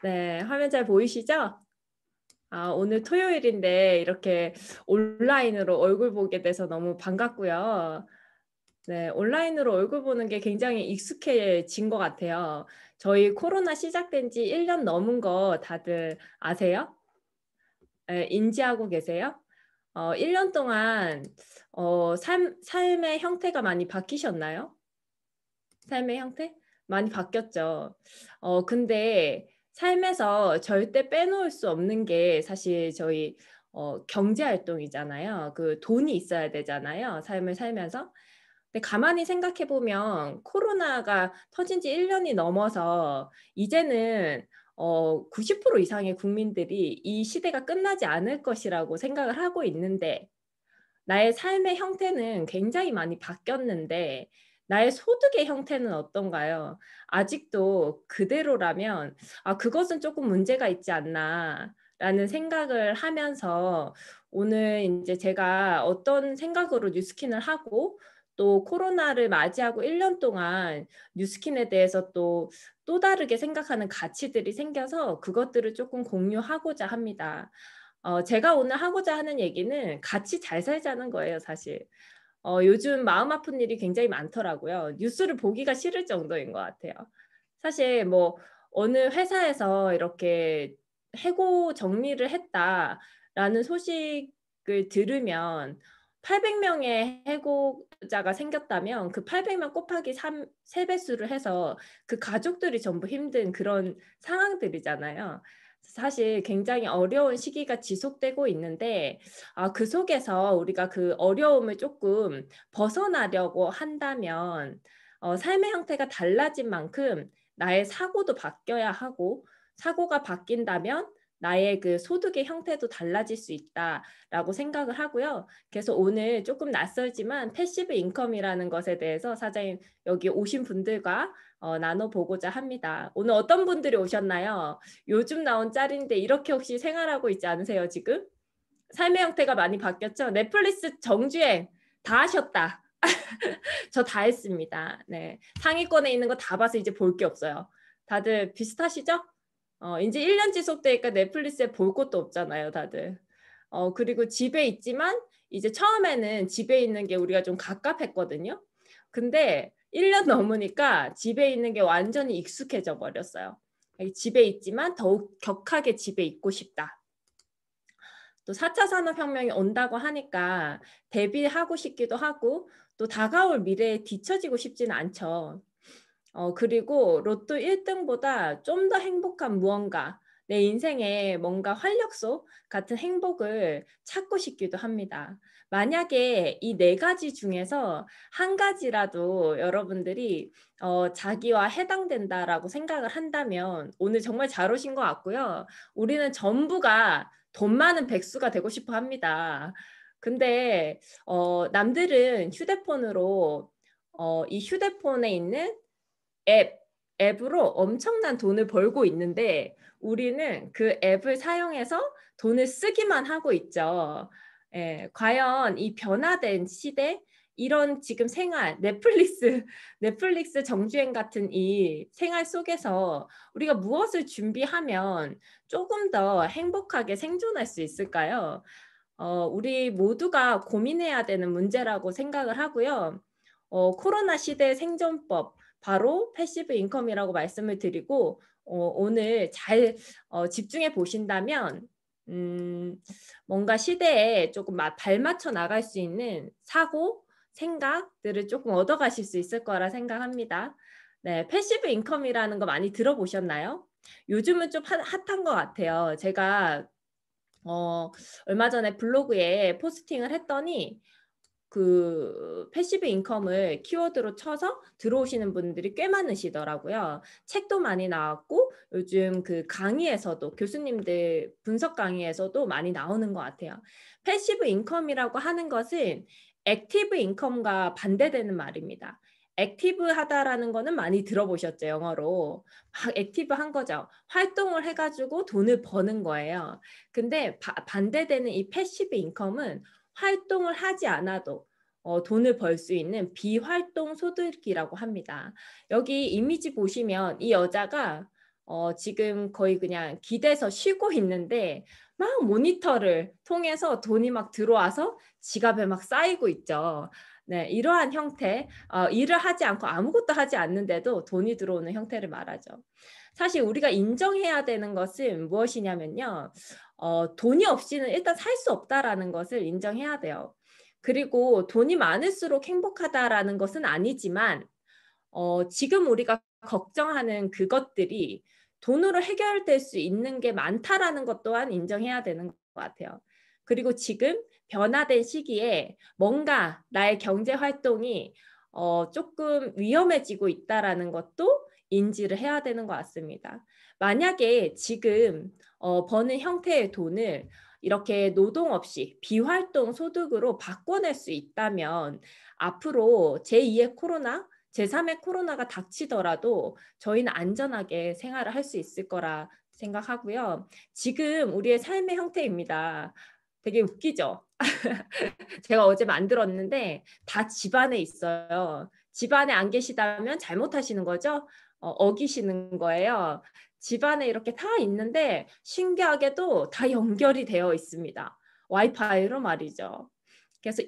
네, 화면 잘 보이시죠? 오늘 토요일인데 이렇게 온라인으로 얼굴 보게 돼서 너무 반갑고요. 네, 온라인으로 얼굴 보는 게 굉장히 익숙해진 것 같아요. 저희 코로나 시작된 지 1년 넘은 거 다들 아세요? 네, 인지하고 계세요? 1년 동안 삶의 형태가 많이 바뀌셨나요? 삶의 형태? 많이 바뀌었죠. 근데 삶에서 절대 빼놓을 수 없는 게 사실 저희 경제 활동이잖아요. 그 돈이 있어야 되잖아요, 삶을 살면서. 근데 가만히 생각해 보면 코로나가 터진 지 1 년이 넘어서 이제는 90% 이상의 국민들이 이 시대가 끝나지 않을 것이라고 생각을 하고 있는데 나의 삶의 형태는 굉장히 많이 바뀌었는데 나의 소득의 형태는 어떤가요? 아직도 그대로라면 '아 그것은 쪼끔 문제가 있지 않나.'라는 생각을 하면서 오늘 인제 제가 어떤 생각으로 뉴스킨을 하고 또 코로나를 맞이하고 1년 동안 뉴스킨에 대해서 또 다르게 생각하는 가치들이 생겨서 그것들을 쪼끔 공유하고자 합니다. 제가 오늘 하고자 하는 얘기는 같이 잘 살자는 거예요 사실. 요즘 마음 아픈 일이 굉장히 많더라고요. 뉴스를 보기가 싫을 정도인 것 같아요. 사실 뭐 어느 회사에서 이렇게 "해고 정리를 했다."라는 소식을 들으면 800 명의 해고자가 생겼다면 그 800명 곱하기 3 배수를 해서 그 가족들이 전부 힘든 그런 상황들이잖아요. 사실 굉장히 어려운 시기가 지속되고 있는데 그 속에서 우리가 그 어려움을 쪼끔 벗어나려고 한다면 삶의 형태가 달라진 만큼 나의 사고도 바뀌어야 하고 사고가 바뀐다면 나의 그 소득의 형태도 달라질 수 있다라고 생각을 하고요. 그래서 오늘 쪼끔 낯설지만 패시브 인컴이라는 것에 대해서 사장님 여기 오신 분들과 나눠 보고자 합니다. 오늘 어떤 분들이 오셨나요? 요즘 나온 짤인데 이렇게 혹시 생활하고 있지 않으세요 지금? 삶의 형태가 많이 바뀌었죠? 넷플릭스 정주행 다 하셨다. 저 다 했습니다. 네. 상위권에 있는 거 다 봐서 이제 볼 게 없어요. 다들 비슷하시죠? 인제 1년 지속되니까 넷플릭스에 볼 것도 없잖아요 다들. 그리고 집에 있지만 이제 처음에는 집에 있는 게 우리가 좀 갑갑했거든요. 근데 1년 넘으니까 집에 있는 게 완전히 익숙해져 버렸어요. 이 집에 있지만 더욱 격하게 집에 있고 싶다. 또 4차 산업혁명이 온다고 하니까 대비하고 싶기도 하고 또 다가올 미래에 뒤처지고 싶지는 않죠. 그리고 로또 1 등보다 좀 더 행복한 무언가, 내 인생에 뭔가 활력소 같은 행복을 찾고 싶기도 합니다. 만약에 이 4 가지 중에서 한 가지라도 여러분들이 '자기와 해당된다.'라고 생각을 한다면 오늘 정말 잘 오신 것 같고요. 우리는 전부가 돈 많은 백수가 되고 싶어 합니다. 근데 남들은 휴대폰으로 이 휴대폰에 있는 앱, 앱으로 엄청난 돈을 벌고 있는데 우리는 그 앱을 사용해서 돈을 쓰기만 하고 있죠. 예. 과연 이 변화된 시대 이런 지금 생활 넷플릭스 정주행 같은 이 생활 속에서 우리가 무엇을 준비하면 쪼금 더 행복하게 생존할 수 있을까요? 우리 모두가 고민해야 되는 문제라고 생각을 하고요. 코로나 시대의 생존법 바로 패시브 인컴이라고 말씀을 드리고 오늘 잘 집중해 보신다면 음 뭔가 시대에 조금 발맞춰 나갈 수 있는 사고, 생각들을 조금 얻어가실 수 있을 거라 생각합니다. 네. 패시브 인컴이라는 거 많이 들어보셨나요? 요즘은 좀 핫한 것 같아요. 제가 어 얼마 전에 블로그에 포스팅을 했더니 그 패시브 인컴을 키워드로 쳐서 들어오시는 분들이 꽤 많으시더라고요. 책도 많이 나왔고 요즘 그 강의에서도 교수님들 분석 강의에서도 많이 나오는 것 같아요. 패시브 인컴이라고 하는 것은 액티브 인컴과 반대되는 말입니다. 액티브하다라는 거는 많이 들어보셨죠, 영어로. 막 액티브한 거죠. 활동을 해 가지고 돈을 버는 거예요. 근데 반대되는 이 패시브 인컴은 활동을 하지 않아도 돈을 벌 수 있는 비활동 소득이라고 합니다. 여기 이미지 보시면 이 여자가 지금 거의 그냥 기대서 쉬고 있는데 막 모니터를 통해서 돈이 막 들어와서 지갑에 막 쌓이고 있죠. 네, 이러한 형태, 일을 하지 않고 아무것도 하지 않는데도 돈이 들어오는 형태를 말하죠. 사실 우리가 인정해야 되는 것은 무엇이냐면요. 돈이 없이는 일단 살 수 없다라는 것을 인정해야 돼요. 그리고 돈이 많을수록 행복하다라는 것은 아니지만 지금 우리가 걱정하는 그것들이 돈으로 해결될 수 있는 게 많다라는 것 또한 인정해야 되는 것 같아요. 그리고 지금 변화된 시기에 뭔가 나의 경제 활동이 조금 위험해지고 있다라는 것도 인지를 해야 되는 것 같습니다. 만약에 지금 버는 형태의 돈을 이렇게 노동 없이 비활동 소득으로 바꿔낼 수 있다면 앞으로 제2의 코로나, 제3의 코로나가 닥치더라도 저희는 안전하게 생활을 할 수 있을 거라 생각하고요. 지금 우리의 삶의 형태입니다. 되게 웃기죠? 제가 어제 만들었는데 다 집안에 있어요. 집안에 안 계시다면 잘못하시는 거죠? 어기시는 거예요. 집안에 이렇게 다 있는데 신기하게도 다 연결이 되어 있습니다. 와이파이로 말이죠. 그래서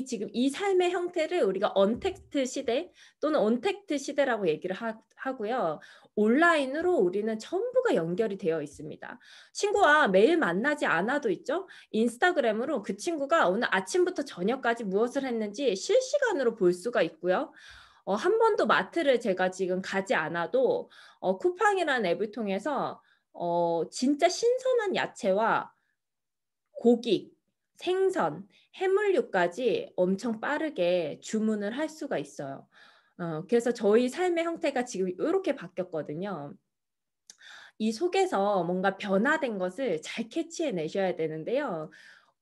지금 이 삶의 형태를 우리가 언택트 시대 또는 온택트 시대라고 얘기를 하고요. 온라인으로 우리는 전부가 연결이 되어 있습니다. 친구와 매일 만나지 않아도 있죠. 인스타그램으로 그 친구가 오늘 아침부터 저녁까지 무엇을 했는지 실시간으로 볼 수가 있고요. 한 번도 마트를 제가 지금 가지 않아도 쿠팡이라는 앱을 통해서 진짜 신선한 야채와 고기, 생선, 해물류까지 엄청 빠르게 주문을 할 수가 있어요. 그래서 저희 삶의 형태가 지금 이렇게 바뀌었거든요. 이 속에서 뭔가 변화된 것을 잘 캐치해내셔야 되는데요.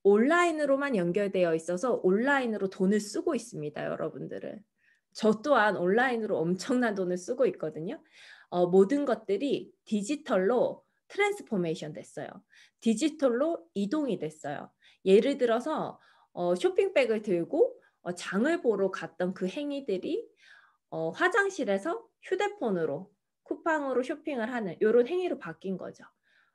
온라인으로만 연결되어 있어서 온라인으로 돈을 쓰고 있습니다, 여러분들은. 저 또한 온라인으로 엄청난 돈을 쓰고 있거든요. 모든 것들이 디지털로 트랜스포메이션 됐어요. 디지털로 이동이 됐어요. 예를 들어서 쇼핑백을 들고 장을 보러 갔던 그 행위들이 화장실에서 휴대폰으로 쿠팡으로 쇼핑을 하는 이런 행위로 바뀐 거죠.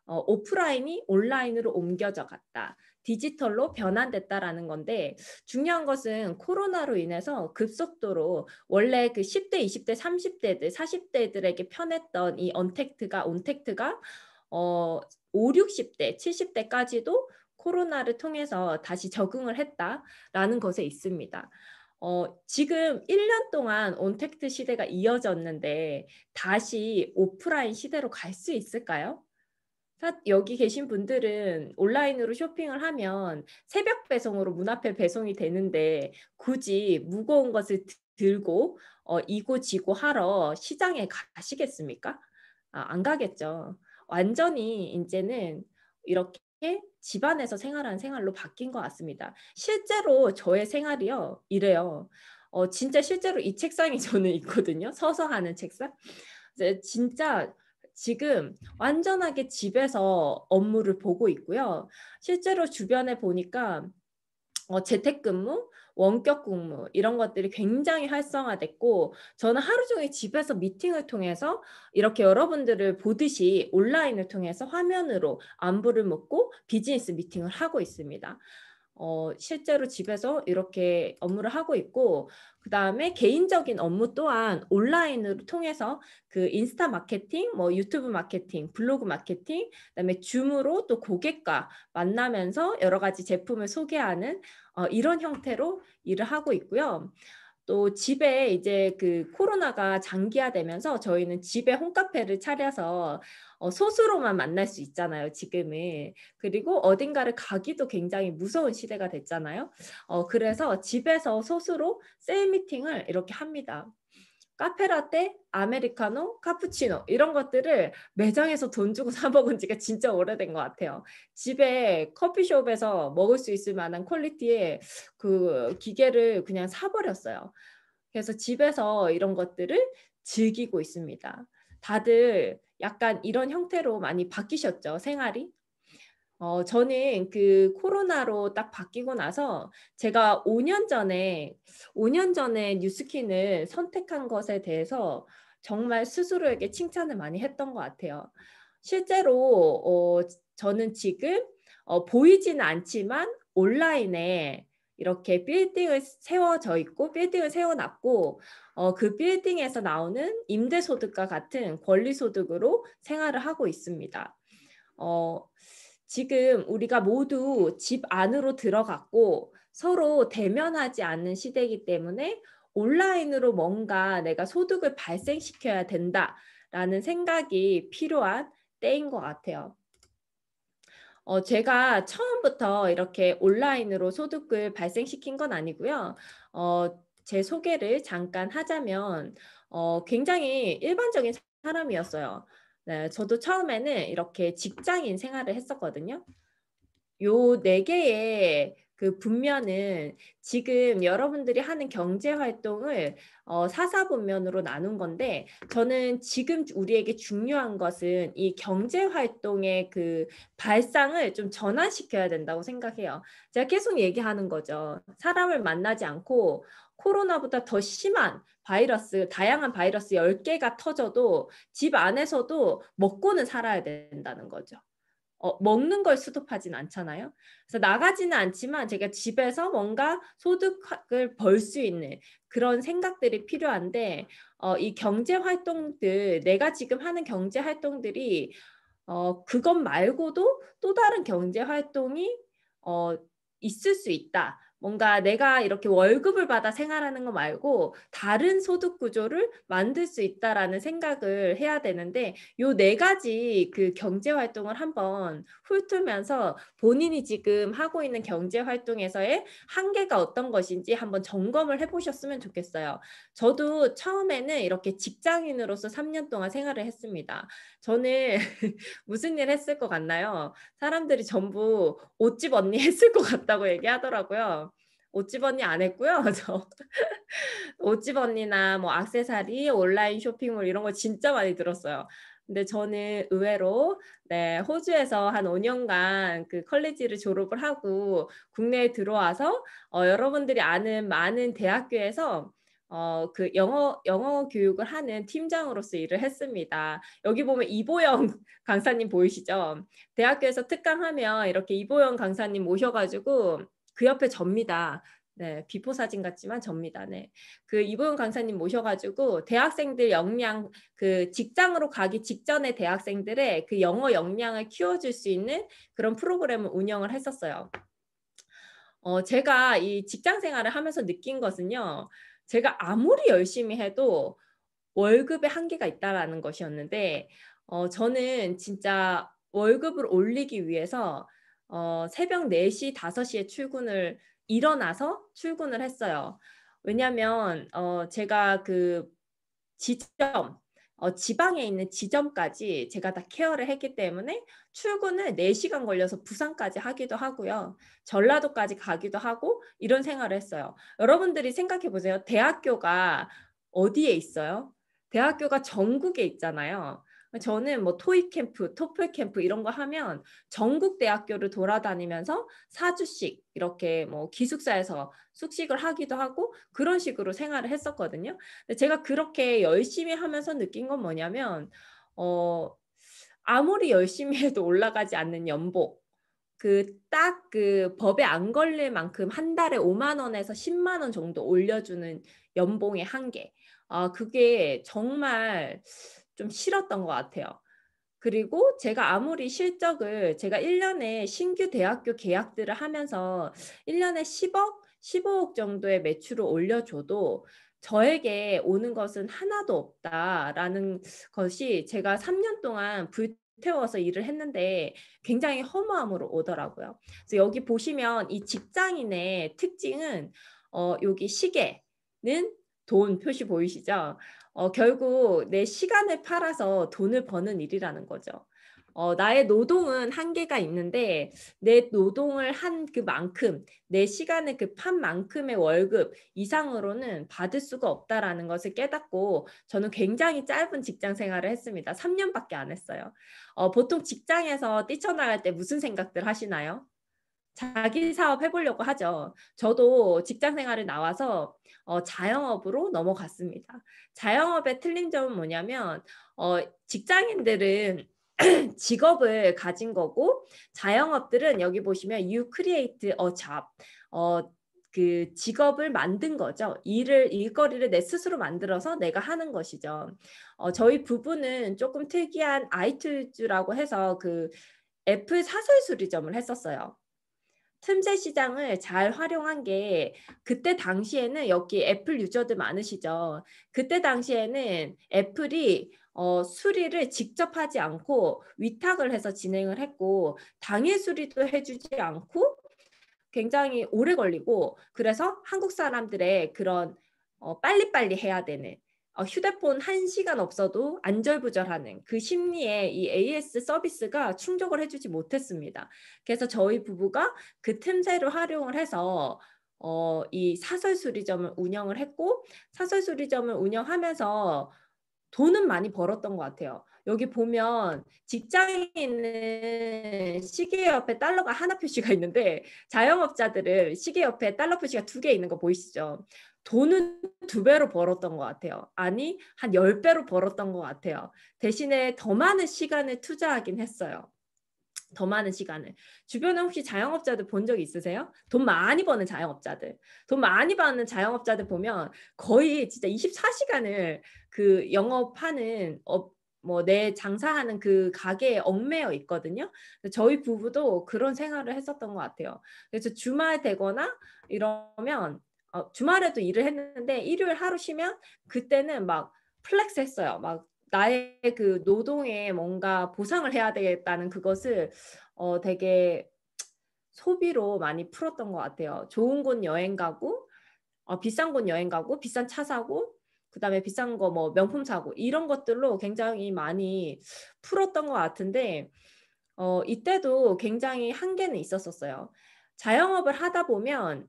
오프라인이 온라인으로 옮겨져 갔다. 디지털로 변환됐다라는 건데 중요한 것은 코로나로 인해서 급속도로 원래 그 10대, 20대, 30대들, 40대들에게 편했던 이 언택트가 온택트가 5, 60대, 70대까지도 코로나를 통해서 다시 적응을 했다라는 것에 있습니다. 지금 1년 동안 온택트 시대가 이어졌는데 다시 오프라인 시대로 갈 수 있을까요? 여기 계신 분들은 온라인으로 쇼핑을 하면 새벽 배송으로 문 앞에 배송이 되는데 굳이 무거운 것을 들고 이고지고 하러 시장에 가시겠습니까? 안 가겠죠. 완전히 이제는 이렇게 집안에서 생활하는 생활로 바뀐 것 같습니다. 실제로 저의 생활이요, 이래요. 진짜 실제로 이 책상이 저는 있거든요. 서서 하는 책상. 진짜 지금 완전하게 집에서 업무를 보고 있고요. 실제로 주변에 보니까 재택근무, 원격근무 이런 것들이 굉장히 활성화됐고 저는 하루 종일 집에서 미팅을 통해서 이렇게 여러분들을 보듯이 온라인을 통해서 화면으로 안부를 묻고 비즈니스 미팅을 하고 있습니다. 실제로 집에서 이렇게 업무를 하고 있고 그다음에 개인적인 업무 또한 온라인으로 통해서 그 인스타 마케팅, 뭐 유튜브 마케팅, 블로그 마케팅, 그다음에 줌으로 또 고객과 만나면서 여러 가지 제품을 소개하는 이런 형태로 일을 하고 있고요. 또 집에 이제 그 코로나가 장기화되면서 저희는 집에 홈카페를 차려서 소수로만 만날 수 있잖아요, 지금은. 그리고 어딘가를 가기도 굉장히 무서운 시대가 됐잖아요. 그래서 집에서 소수로 세일 미팅을 이렇게 합니다. 카페라떼, 아메리카노, 카푸치노 이런 것들을 매장에서 돈 주고 사 먹은 지가 진짜 오래된 것 같아요. 집에 커피숍에서 먹을 수 있을 만한 퀄리티의 그 기계를 그냥 사버렸어요. 그래서 집에서 이런 것들을 즐기고 있습니다. 다들 약간 이런 형태로 많이 바뀌셨죠, 생활이? 저는 그 코로나로 딱 바뀌고 나서 제가 5년 전에 뉴스킨을 선택한 것에 대해서 정말 스스로에게 칭찬을 많이 했던 것 같아요. 실제로 저는 지금 보이지는 않지만 온라인에 이렇게 빌딩을 세워져 있고 빌딩을 세워 놨고 그 빌딩에서 나오는 임대소득과 같은 권리소득으로 생활을 하고 있습니다. 어 지금 우리가 모두 집 안으로 들어갔고 서로 대면하지 않는 시대이기 때문에 '온라인으로 뭔가 내가 소득을 발생시켜야 된다.'라는 생각이 필요한 때인 것 같아요. 제가 처음부터 이렇게 온라인으로 소득을 발생시킨 건 아니고요. 제 소개를 잠깐 하자면 굉장히 일반적인 사람이었어요. 네. 저도 처음에는 이렇게 직장인 생활을 했었거든요. 요 4 개의 그 분면은 지금 여러분들이 하는 경제 활동을 사사분면으로 나눈 건데 저는 지금 우리에게 중요한 것은 이 경제 활동의 그 발상을 좀 전환시켜야 된다고 생각해요. 제가 계속 얘기하는 거죠. 사람을 만나지 않고 코로나보다 더 심한 바이러스, 다양한 바이러스 10 개가 터져도 집 안에서도 먹고는 살아야 된다는 거죠. 먹는 걸 수독하진 않잖아요. 그래서 나가지는 않지만 제가 집에서 뭔가 소득을 벌 수 있는 그런 생각들이 필요한데 이 경제 활동들 내가 지금 하는 경제 활동들이 그것 말고도 또 다른 경제 활동이 어 있을 수 있다. 뭔가 내가 이렇게 월급을 받아 생활하는 거 말고 '다른 소득 구조를 만들 수 있다.'라는 생각을 해야 되는데 요 4 가지 그 경제 활동을 한번 훑으면서 본인이 지금 하고 있는 경제 활동에서의 한계가 어떤 것인지 한번 점검을 해 보셨으면 좋겠어요. 저도 처음에는 이렇게 직장인으로서 3년 동안 생활을 했습니다. 저는 무슨 일 했을 것 같나요? 사람들이 전부 "옷집 언니." 했을 것 같다고 얘기하더라고요. 옷집 언니 안 했고요. 저 옷집 언니나 뭐 액세서리, 온라인 쇼핑몰 이런 거 진짜 많이 들었어요. 근데 저는 의외로 네 호주에서 한 5 년간 그 컬리지를 졸업을 하고 국내에 들어와서 여러분들이 아는 많은 대학교에서 그 영어 교육을 하는 팀장으로서 일을 했습니다. 여기 보면 이보영 강사님 보이시죠? 대학교에서 특강하면 이렇게 이보영 강사님 모셔 가지고 그 옆에 접니다. 네. 비포 사진 같지만 접니다. 네. 그 이보영 강사님 모셔 가지고 대학생들 역량 그 직장으로 가기 직전의 대학생들의 그 영어 역량을 키워줄 수 있는 그런 프로그램을 운영을 했었어요. 제가 이 직장 생활을 하면서 느낀 것은요. 제가 아무리 열심히 해도 월급에 한계가 있다라는 것이었는데 저는 진짜 월급을 올리기 위해서 새벽 4 시, 5 시에 출근을 일어나서 출근을 했어요. 왜냐하면 제가 그 지점 지방에 있는 지점까지 제가 다 케어를 했기 때문에 출근을 4 시간 걸려서 부산까지 하기도 하고요. 전라도까지 가기도 하고 이런 생활을 했어요. 여러분들이 생각해 보세요. 대학교가 어디에 있어요? 대학교가 전국에 있잖아요. 저는 뭐 토익 캠프, 토플 캠프 이런 거 하면 전국 대학교를 돌아다니면서 4 주씩 이렇게 뭐 기숙사에서 숙식을 하기도 하고 그런 식으로 생활을 했었거든요. 근데 제가 그렇게 열심히 하면서 느낀 건 뭐냐면 어 아무리 열심히 해도 올라가지 않는 연봉. 그 딱 그 법에 안 걸릴 만큼 한 달에 5만 원에서 10만 원 정도 올려주는 연봉의 한계. 그게 정말 좀 싫었던 것 같아요. 그리고 제가 아무리 실적을 제가 1 년에 신규 대학교 계약들을 하면서 1 년에 10억, 15억 정도의 매출을 올려줘도 저에게 오는 것은 하나도 없다라는 것이 제가 3년 동안 불태워서 일을 했는데 굉장히 허무함으로 오더라고요. 그래서 여기 보시면 이 직장인의 특징은 여기 시계는 돈 표시 보이시죠? 결국 내 시간을 팔아서 돈을 버는 일이라는 거죠. 나의 노동은 한계가 있는데 내 노동을 한 그만큼 내 시간을 그 판 만큼의 월급 이상으로는 받을 수가 없다라는 것을 깨닫고 저는 굉장히 짧은 직장 생활을 했습니다. 3 년밖에 안 했어요. 보통 직장에서 뛰쳐나갈 때 무슨 생각들 하시나요? 자기 사업 해보려고 하죠. 저도 직장 생활을 나와서 자영업으로 넘어갔습니다. 자영업의 틀린 점은 뭐냐면 직장인들은 직업을 가진 거고 자영업들은 여기 보시면 you create a job. 그 직업을 만든 거죠. 일거리를 내 스스로 만들어서 내가 하는 것이죠. 저희 부부는 조금 특이한 아이튠즈라고 해서 그 애플 사설 수리점을 했었어요. 틈새 시장을 잘 활용한 게 그때 당시에는 여기 애플 유저들 많으시죠. 그때 당시에는 애플이 수리를 직접 하지 않고 위탁을 해서 진행을 했고 당일 수리도 해주지 않고 굉장히 오래 걸리고 그래서 한국 사람들의 그런 빨리빨리 해야 되는 휴대폰 1시간 없어도 안절부절하는 그 심리에 이 AS 서비스가 충족을 해주지 못했습니다. 그래서 저희 부부가 그 틈새를 활용을 해서 이 사설 수리점을 운영을 했고 사설 수리점을 운영하면서 돈은 많이 벌었던 것 같아요. 여기 보면 직장인은 시계 옆에 달러가 하나 표시가 있는데 자영업자들은 시계 옆에 달러 표시가 2개 있는 거 보이시죠? 돈은 2배로 벌었던 것 같아요. 아니, 한 10배로 벌었던 것 같아요. 대신에 더 많은 시간을 투자하긴 했어요. 더 많은 시간을. 주변에 혹시 자영업자들 본 적 있으세요? 돈 많이 버는 자영업자들. 돈 많이 버는 자영업자들 보면 거의 진짜 24시간을 그 영업하는 뭐 내 장사하는 그 가게에 얽매여 있거든요. 저희 부부도 그런 생활을 했었던 것 같아요. 그래서 주말 되거나 이러면 주말에도 일을 했는데 일요일 하루 쉬면 그때는 막 플렉스 했어요. 막 나의 그 노동에 뭔가 보상을 해야 되겠다는 그것을 되게 소비로 많이 풀었던 것 같아요. 좋은 곳 여행 가고 비싼 곳 여행 가고 비싼 차 사고 그다음에 비싼 거 뭐 명품 사고 이런 것들로 굉장히 많이 풀었던 것 같은데 이때도 굉장히 한계는 있었었어요. 자영업을 하다 보면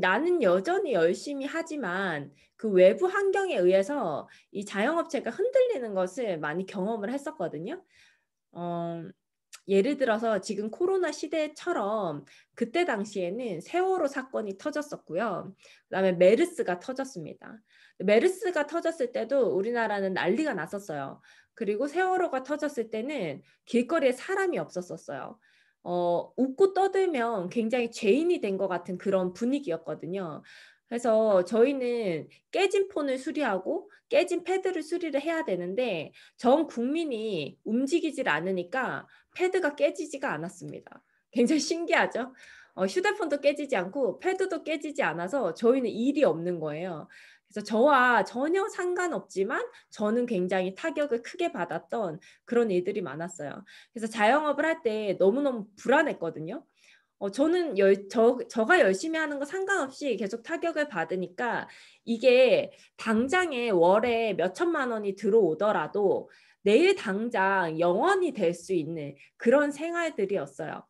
나는 여전히 열심히 하지만 그 외부 환경에 의해서 이 자영업체가 흔들리는 것을 많이 경험을 했었거든요. 예를 들어서 지금 코로나 시대처럼 그때 당시에는 세월호 사건이 터졌었고요. 그다음에 메르스가 터졌습니다. 메르스가 터졌을 때도 우리나라는 난리가 났었어요. 그리고 세월호가 터졌을 때는 길거리에 사람이 없었었어요. 웃고 떠들면 굉장히 죄인이 된 것 같은 그런 분위기였거든요. 그래서 저희는 깨진 폰을 수리하고 깨진 패드를 수리를 해야 되는데 전 국민이 움직이질 않으니까 패드가 깨지지가 않았습니다. 굉장히 신기하죠? 휴대폰도 깨지지 않고 패드도 깨지지 않아서 저희는 일이 없는 거예요. 그래서 저와 전혀 상관없지만 저는 굉장히 타격을 크게 받았던 그런 일들이 많았어요. 그래서 자영업을 할 때 너무너무 불안했거든요. 저는 저가 열심히 하는 거 상관없이 계속 타격을 받으니까 이게 당장에 월에 몇 천만 원이 들어오더라도 내일 당장 영원히 될 수 있는 그런 생활들이었어요.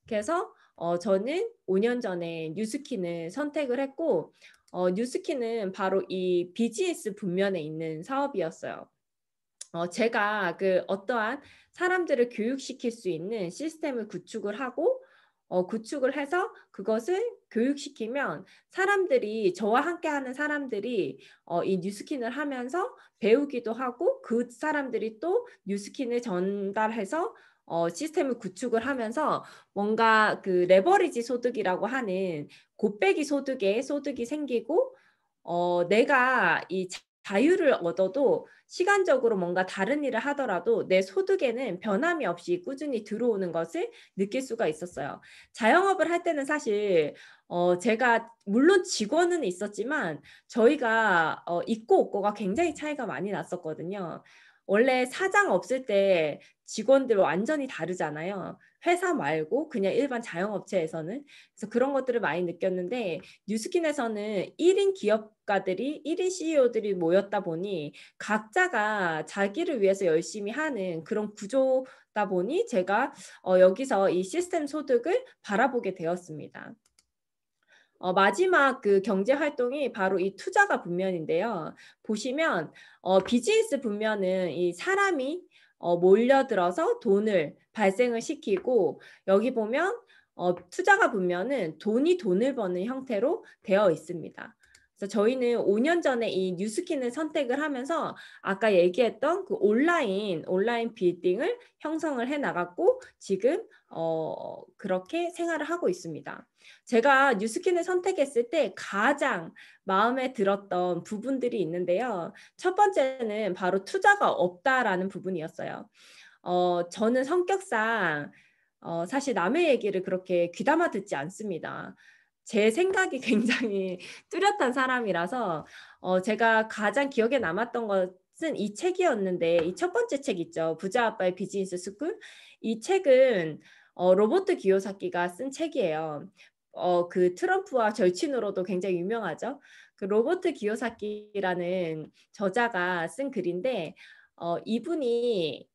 그래서 저는 5년 전에 뉴스킨을 선택을 했고 뉴스킨은 바로 이 비즈니스 분면에 있는 사업이었어요. 제가 그 어떠한 사람들을 교육시킬 수 있는 시스템을 구축을 하고 구축을 해서 그것을 교육시키면 사람들이 저와 함께하는 사람들이 이 뉴스킨을 하면서 배우기도 하고 그 사람들이 또 뉴스킨을 전달해서 시스템을 구축을 하면서 뭔가 그 레버리지 소득이라고 하는 곱빼기 소득이 생기고 내가 이 자유를 얻어도 시간적으로 뭔가 다른 일을 하더라도 내 소득에는 변함이 없이 꾸준히 들어오는 것을 느낄 수가 있었어요. 자영업을 할 때는 사실 제가 물론 직원은 있었지만 저희가 있고 없고가 굉장히 차이가 많이 났었거든요. 원래 사장 없을 때 직원들 완전히 다르잖아요. 회사 말고 그냥 일반 자영업체에서는. 그래서 그런 것들을 많이 느꼈는데 뉴스킨에서는 1인 기업가들이 1인 CEO들이 모였다 보니 각자가 자기를 위해서 열심히 하는 그런 구조다 보니 제가 여기서 이 시스템 소득을 바라보게 되었습니다. 마지막 그 경제 활동이 바로 이 투자가 분면인데요. 보시면 비즈니스 분면은 이 사람이 몰려들어서 돈을 발생을 시키고 여기 보면 투자가 보면은 돈이 돈을 버는 형태로 되어 있습니다. 그래서 저희는 5년 전에 이 뉴스킨을 선택을 하면서 아까 얘기했던 그 온라인 빌딩을 형성을 해 나갔고 지금 그렇게 생활을 하고 있습니다. 제가 뉴스킨을 선택했을 때 가장 마음에 들었던 부분들이 있는데요. 첫 번째는 바로 투자가 없다라는 부분이었어요. 저는 성격상 사실 남의 얘기를 그렇게 귀담아 듣지 않습니다. 제 생각이 굉장히 뚜렷한 사람이라서 제가 가장 기억에 남았던 것은 이 책이었는데 이 첫 번째 책 있죠. 부자 아빠의 비즈니스 스쿨. 이 책은 로버트 기요사키가 쓴 책이에요. 그 트럼프와 절친으로도 굉장히 유명하죠. 그 로버트 기요사키라는 저자가 쓴 글인데 이분이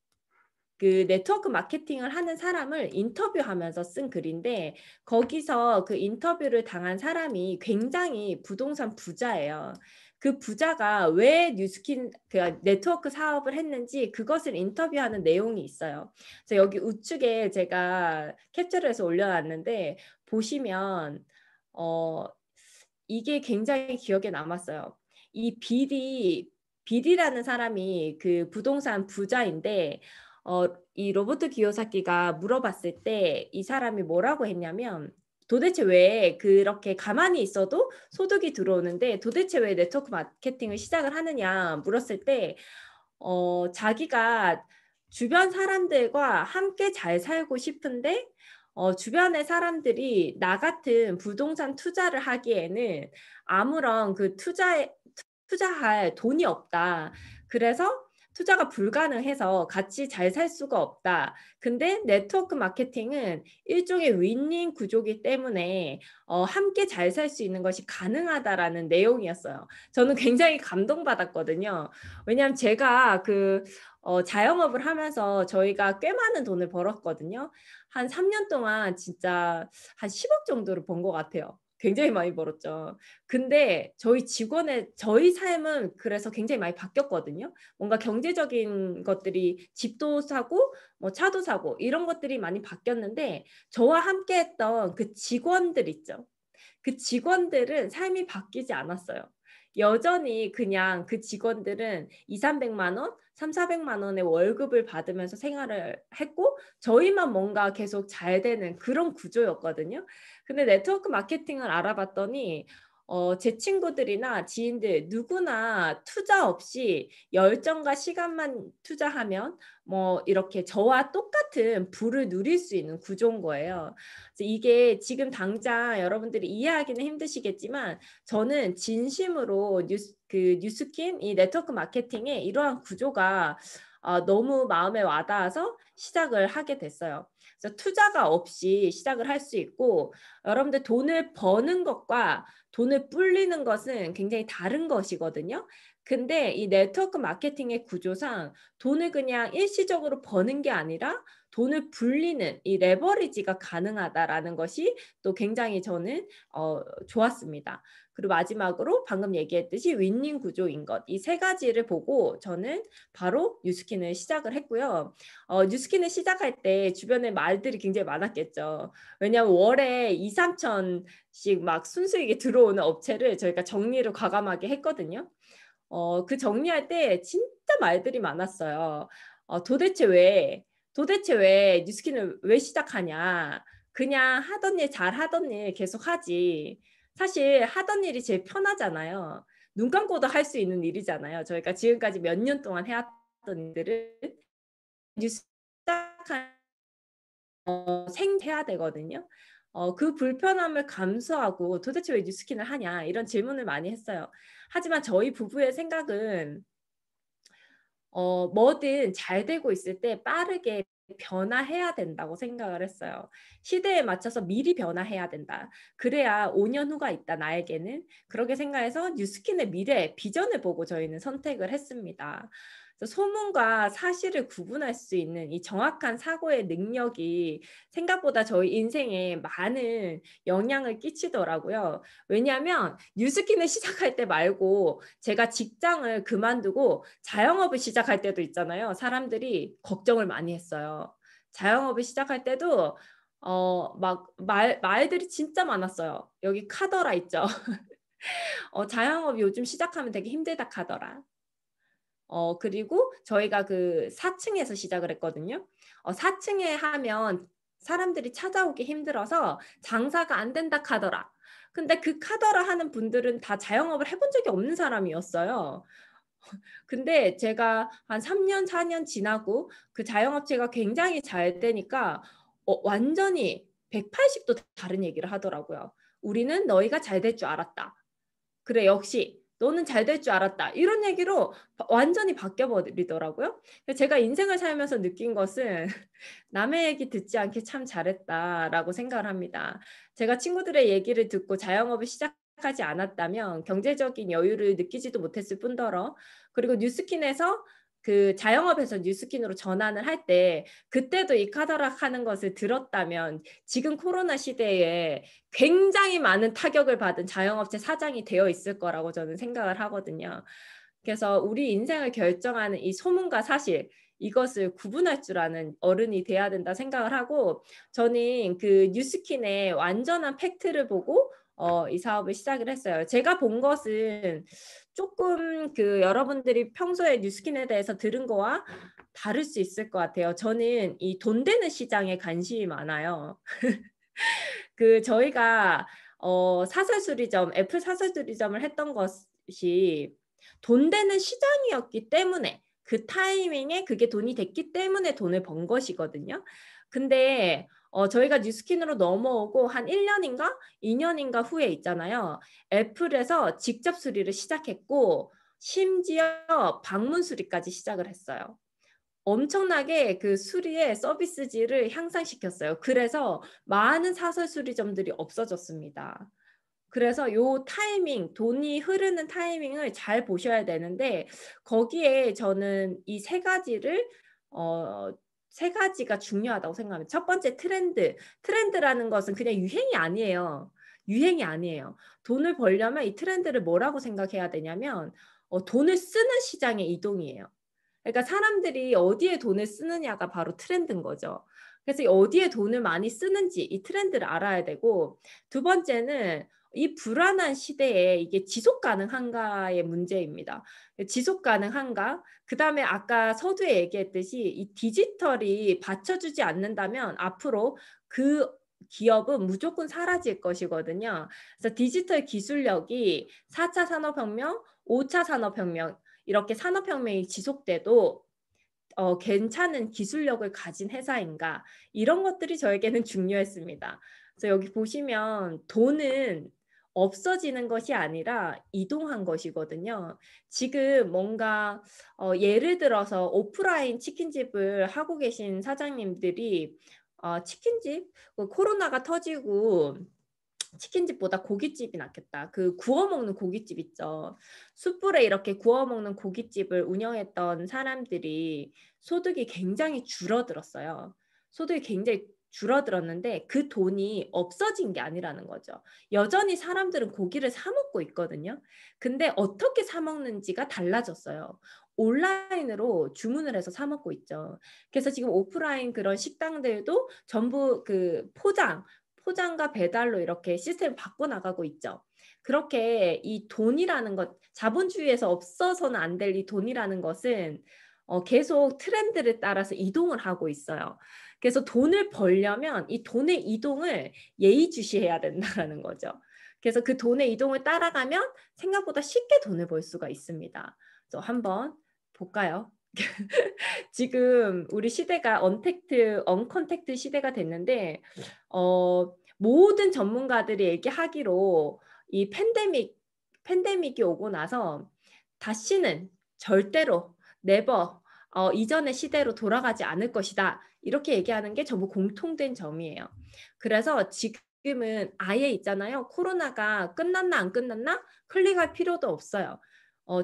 그 네트워크 마케팅을 하는 사람을 인터뷰하면서 쓴 글인데 거기서 그 인터뷰를 당한 사람이 굉장히 부동산 부자예요. 그 부자가 왜 뉴스킨 그 네트워크 사업을 했는지 그것을 인터뷰하는 내용이 있어요. 그래서 여기 우측에 제가 캡처를 해서 올려놨는데 보시면 이게 굉장히 기억에 남았어요. 이 빌이라는 사람이 그 부동산 부자인데 이 로버트 기요사키가 물어봤을 때 이 사람이 뭐라고 했냐면 도대체 왜 그렇게 가만히 있어도 소득이 들어오는데 도대체 왜 네트워크 마케팅을 시작을 하느냐 물었을 때 자기가 주변 사람들과 함께 잘 살고 싶은데 주변의 사람들이 나 같은 부동산 투자를 하기에는 아무런 그 투자할 돈이 없다. 그래서 투자가 불가능해서 같이 잘 살 수가 없다. 근데 네트워크 마케팅은 일종의 윈윈 구조기 때문에 함께 잘 살 수 있는 것이 가능하다라는 내용이었어요. 저는 굉장히 감동받았거든요. 왜냐하면 제가 자영업을 하면서 저희가 꽤 많은 돈을 벌었거든요. 한 3년 동안 진짜 한 10억 정도를 번 것 같아요. 굉장히 많이 벌었죠. 근데 저희 삶은 그래서 굉장히 많이 바뀌었거든요. 뭔가 경제적인 것들이 집도 사고 뭐 차도 사고 이런 것들이 많이 바뀌었는데 저와 함께 했던 그 직원들 있죠. 그 직원들은 삶이 바뀌지 않았어요. 여전히 그냥 그 직원들은 2, 300만 원, 3, 400만 원의 월급을 받으면서 생활을 했고 저희만 뭔가 계속 잘 되는 그런 구조였거든요. 근데 네트워크 마케팅을 알아봤더니 제 친구들이나 지인들 누구나 투자 없이 열정과 시간만 투자하면 뭐 이렇게 저와 똑같은 부를 누릴 수 있는 구조인 거예요. 그래서 이게 지금 당장 여러분들이 이해하기는 힘드시겠지만 저는 진심으로 뉴스킨 이 네트워크 마케팅의 이러한 구조가 너무 마음에 와닿아서 시작을 하게 됐어요. 그래서 투자가 없이 시작을 할 수 있고 여러분들 돈을 버는 것과 돈을 불리는 것은 굉장히 다른 것이거든요. 근데 이 네트워크 마케팅의 구조상 돈을 그냥 일시적으로 버는 게 아니라 돈을 불리는 이 레버리지가 가능하다라는 것이 또 굉장히 저는 좋았습니다. 그리고 마지막으로 방금 얘기했듯이 윈윈 구조인 것. 이 세 가지를 보고 저는 바로 뉴스킨을 시작을 했고요. 뉴스킨을 시작할 때 주변에 말들이 굉장히 많았겠죠. 왜냐하면 월에 2, 3천씩 막 순수익이 들어오는 업체를 저희가 정리를 과감하게 했거든요. 그 정리할 때 진짜 말들이 많았어요. 도대체 왜 뉴스킨을 왜 시작하냐? 그냥 하던 일 잘 하던 일 계속 하지. 사실 하던 일이 제일 편하잖아요. 눈 감고도 할 수 있는 일이잖아요. 저희가 지금까지 몇 년 동안 해왔던 일들을 뉴스 시작한 생해야 되거든요. 그 불편함을 감수하고 도대체 왜 뉴스킨을 하냐 이런 질문을 많이 했어요. 하지만 저희 부부의 생각은 뭐든 잘 되고 있을 때 빠르게 변화해야 된다고 생각을 했어요. 시대에 맞춰서 미리 변화해야 된다. 그래야 5년 후가 있다, 나에게는. 그렇게 생각해서 뉴스킨의 미래, 비전을 보고 저희는 선택을 했습니다. 그래서 소문과 사실을 구분할 수 있는 이 정확한 사고의 능력이 생각보다 저희 인생에 많은 영향을 끼치더라고요. 왜냐하면 뉴스킨을 시작할 때 말고 제가 직장을 그만두고 자영업을 시작할 때도 있잖아요. 사람들이 걱정을 많이 했어요. 자영업을 시작할 때도 막 말들이 진짜 많았어요. 여기 카더라 있죠. 자영업 요즘 시작하면 되게 힘들다 카더라. 그리고 저희가 그 4층에서 시작을 했거든요. 4층에 하면 사람들이 찾아오기 힘들어서 장사가 안 된다 카더라. 근데 그 카더라 하는 분들은 다 자영업을 해본 적이 없는 사람이었어요. 근데 제가 한 3년, 4년 지나고 그 자영업체가 굉장히 잘 되니까 완전히 180도 다른 얘기를 하더라고요. 우리는 너희가 잘 될 줄 알았다. 그래, 역시 너는 잘 될 줄 알았다. 이런 얘기로 완전히 바뀌어 버리더라고요. 제가 인생을 살면서 느낀 것은 남의 얘기 듣지 않게 참 잘했다라고 생각을 합니다. 제가 친구들의 얘기를 듣고 자영업을 시작하지 않았다면 경제적인 여유를 느끼지도 못했을 뿐더러, 그리고 뉴스킨에서 그 자영업에서 뉴스킨으로 전환을 할 때 그때도 이 카더락 하는 것을 들었다면 지금 코로나 시대에 굉장히 많은 타격을 받은 자영업체 사장이 되어 있을 거라고 저는 생각을 하거든요. 그래서 우리 인생을 결정하는 이 소문과 사실, 이것을 구분할 줄 아는 어른이 돼야 된다 생각을 하고, 저는 그 뉴스킨의 완전한 팩트를 보고 이 사업을 시작을 했어요. 제가 본 것은 조금 그 여러분들이 평소에 뉴스킨에 대해서 들은 거와 다를 수 있을 것 같아요. 저는 이 돈 되는 시장에 관심이 많아요. 그 저희가 사설수리점, 애플 사설수리점을 했던 것이 돈 되는 시장이었기 때문에, 그 타이밍에 그게 돈이 됐기 때문에 돈을 번 것이거든요. 근데 저희가 뉴스킨으로 넘어오고 한 1년인가 2년인가 후에 있잖아요. 애플에서 직접 수리를 시작했고 심지어 방문 수리까지 시작을 했어요. 엄청나게 그 수리의 서비스질을 향상시켰어요. 그래서 많은 사설 수리점들이 없어졌습니다. 그래서 요 타이밍, 돈이 흐르는 타이밍을 잘 보셔야 되는데, 거기에 저는 이 세 가지를 세 가지가 중요하다고 생각합니다. 첫 번째, 트렌드라는 것은 그냥 유행이 아니에요. 유행이 아니에요. 돈을 벌려면 이 트렌드를 뭐라고 생각해야 되냐면 돈을 쓰는 시장의 이동이에요. 그러니까 사람들이 어디에 돈을 쓰느냐가 바로 트렌드인 거죠. 그래서 어디에 돈을 많이 쓰는지 이 트렌드를 알아야 되고, 두 번째는 이 불안한 시대에 이게 지속 가능한가의 문제입니다. 지속 가능한가? 그다음에 아까 서두에 얘기했듯이 이 디지털이 받쳐주지 않는다면 앞으로 그 기업은 무조건 사라질 것이거든요. 그래서 디지털 기술력이 4차 산업혁명, 5차 산업혁명, 이렇게 산업혁명이 지속돼도 괜찮은 기술력을 가진 회사인가, 이런 것들이 저에게는 중요했습니다. 그래서 여기 보시면 돈은 없어지는 것이 아니라 이동한 것이거든요. 지금 뭔가 예를 들어서 오프라인 치킨집을 하고 계신 사장님들이 치킨집, 코로나가 터지고 치킨집보다 고깃집이 낫겠다. 그 구워 먹는 고깃집 있죠. 숯불에 이렇게 구워 먹는 고깃집을 운영했던 사람들이 소득이 굉장히 줄어들었어요. 소득이 굉장히 줄어들었는데 그 돈이 없어진 게 아니라는 거죠. 여전히 사람들은 고기를 사 먹고 있거든요. 근데 어떻게 사 먹는지가 달라졌어요. 온라인으로 주문을 해서 사 먹고 있죠. 그래서 지금 오프라인 그런 식당들도 전부 그 포장과 배달로 이렇게 시스템을 바꿔나가고 있죠. 그렇게 이 돈이라는 것, 자본주의에서 없어서는 안 될 이 돈이라는 것은 계속 트렌드를 따라서 이동을 하고 있어요. 그래서 돈을 벌려면 이 돈의 이동을 예의주시해야 된다는 거죠. 그래서 그 돈의 이동을 따라가면 생각보다 쉽게 돈을 벌 수가 있습니다. 그래서 한번 볼까요? 지금 우리 시대가 언컨택트 시대가 됐는데 모든 전문가들이 얘기하기로 이 팬데믹이 오고 나서 다시는 절대로 네버 이전의 시대로 돌아가지 않을 것이다. 이렇게 얘기하는 게 전부 공통된 점이에요. 그래서 지금은 아예 있잖아요. 코로나가 끝났나 안 끝났나 클릭할 필요도 없어요.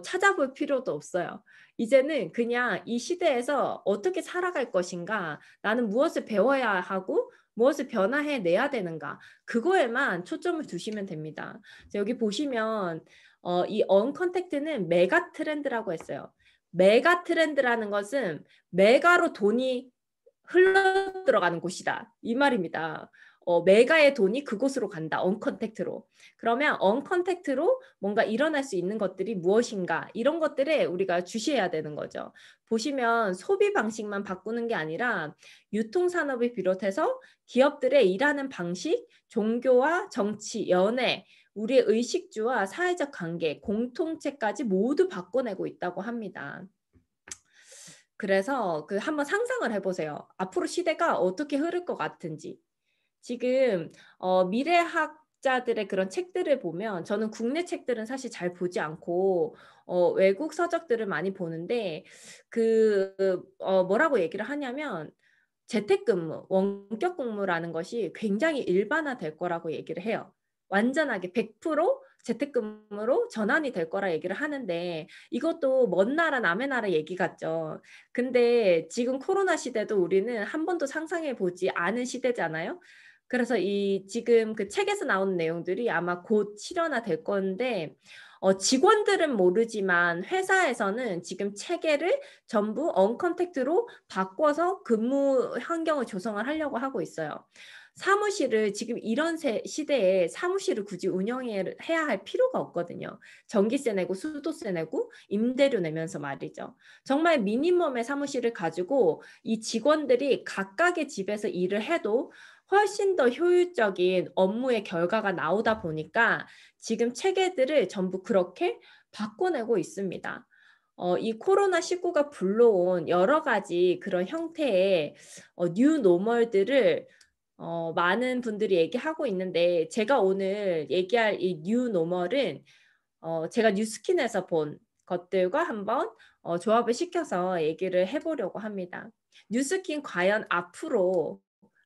찾아볼 필요도 없어요. 이제는 그냥 이 시대에서 어떻게 살아갈 것인가, 나는 무엇을 배워야 하고 무엇을 변화해내야 되는가, 그거에만 초점을 두시면 됩니다. 여기 보시면 이 언컨택트는 메가 트렌드라고 했어요. 메가 트렌드라는 것은 메가로 돈이 흘러 들어가는 곳이다. 이 말입니다. 메가의 돈이 그곳으로 간다. 언컨택트로. 그러면 언컨택트로 뭔가 일어날 수 있는 것들이 무엇인가? 이런 것들에 우리가 주시해야 되는 거죠. 보시면 소비 방식만 바꾸는 게 아니라 유통산업을 비롯해서 기업들의 일하는 방식, 종교와 정치, 연애, 우리의 의식주와 사회적 관계, 공통체까지 모두 바꿔내고 있다고 합니다. 그래서 한번 상상을 해보세요. 앞으로 시대가 어떻게 흐를 것 같은지. 지금 미래학자들의 그런 책들을 보면 저는 국내 책들은 사실 잘 보지 않고 외국 서적들을 많이 보는데 뭐라고 얘기를 하냐면 재택근무, 원격 근무라는 것이 굉장히 일반화될 거라고 얘기를 해요. 완전하게 100% 재택근무로 전환이 될 거라 얘기를 하는데 이것도 먼 나라 남의 나라 얘기 같죠. 근데 지금 코로나 시대도 우리는 한 번도 상상해 보지 않은 시대잖아요. 그래서 지금 그 책에서 나오는 내용들이 아마 곧 실현화될 건데 직원들은 모르지만 회사에서는 지금 체계를 전부 언컨택트로 바꿔서 근무 환경을 조성을 하려고 하고 있어요. 사무실을 지금 이런 시대에 사무실을 굳이 운영해야 할 필요가 없거든요. 전기세 내고 수도세 내고 임대료 내면서 말이죠. 정말 미니멈의 사무실을 가지고 이 직원들이 각각의 집에서 일을 해도 훨씬 더 효율적인 업무의 결과가 나오다 보니까 지금 체계들을 전부 그렇게 바꿔내고 있습니다. 이 코로나19가 불러온 여러 가지 그런 형태의 뉴 노멀들을 많은 분들이 얘기하고 있는데 제가 오늘 얘기할 이 뉴 노멀은 제가 뉴스킨에서 본 것들과 한번 조합을 시켜서 얘기를 해보려고 합니다. 뉴스킨 과연 앞으로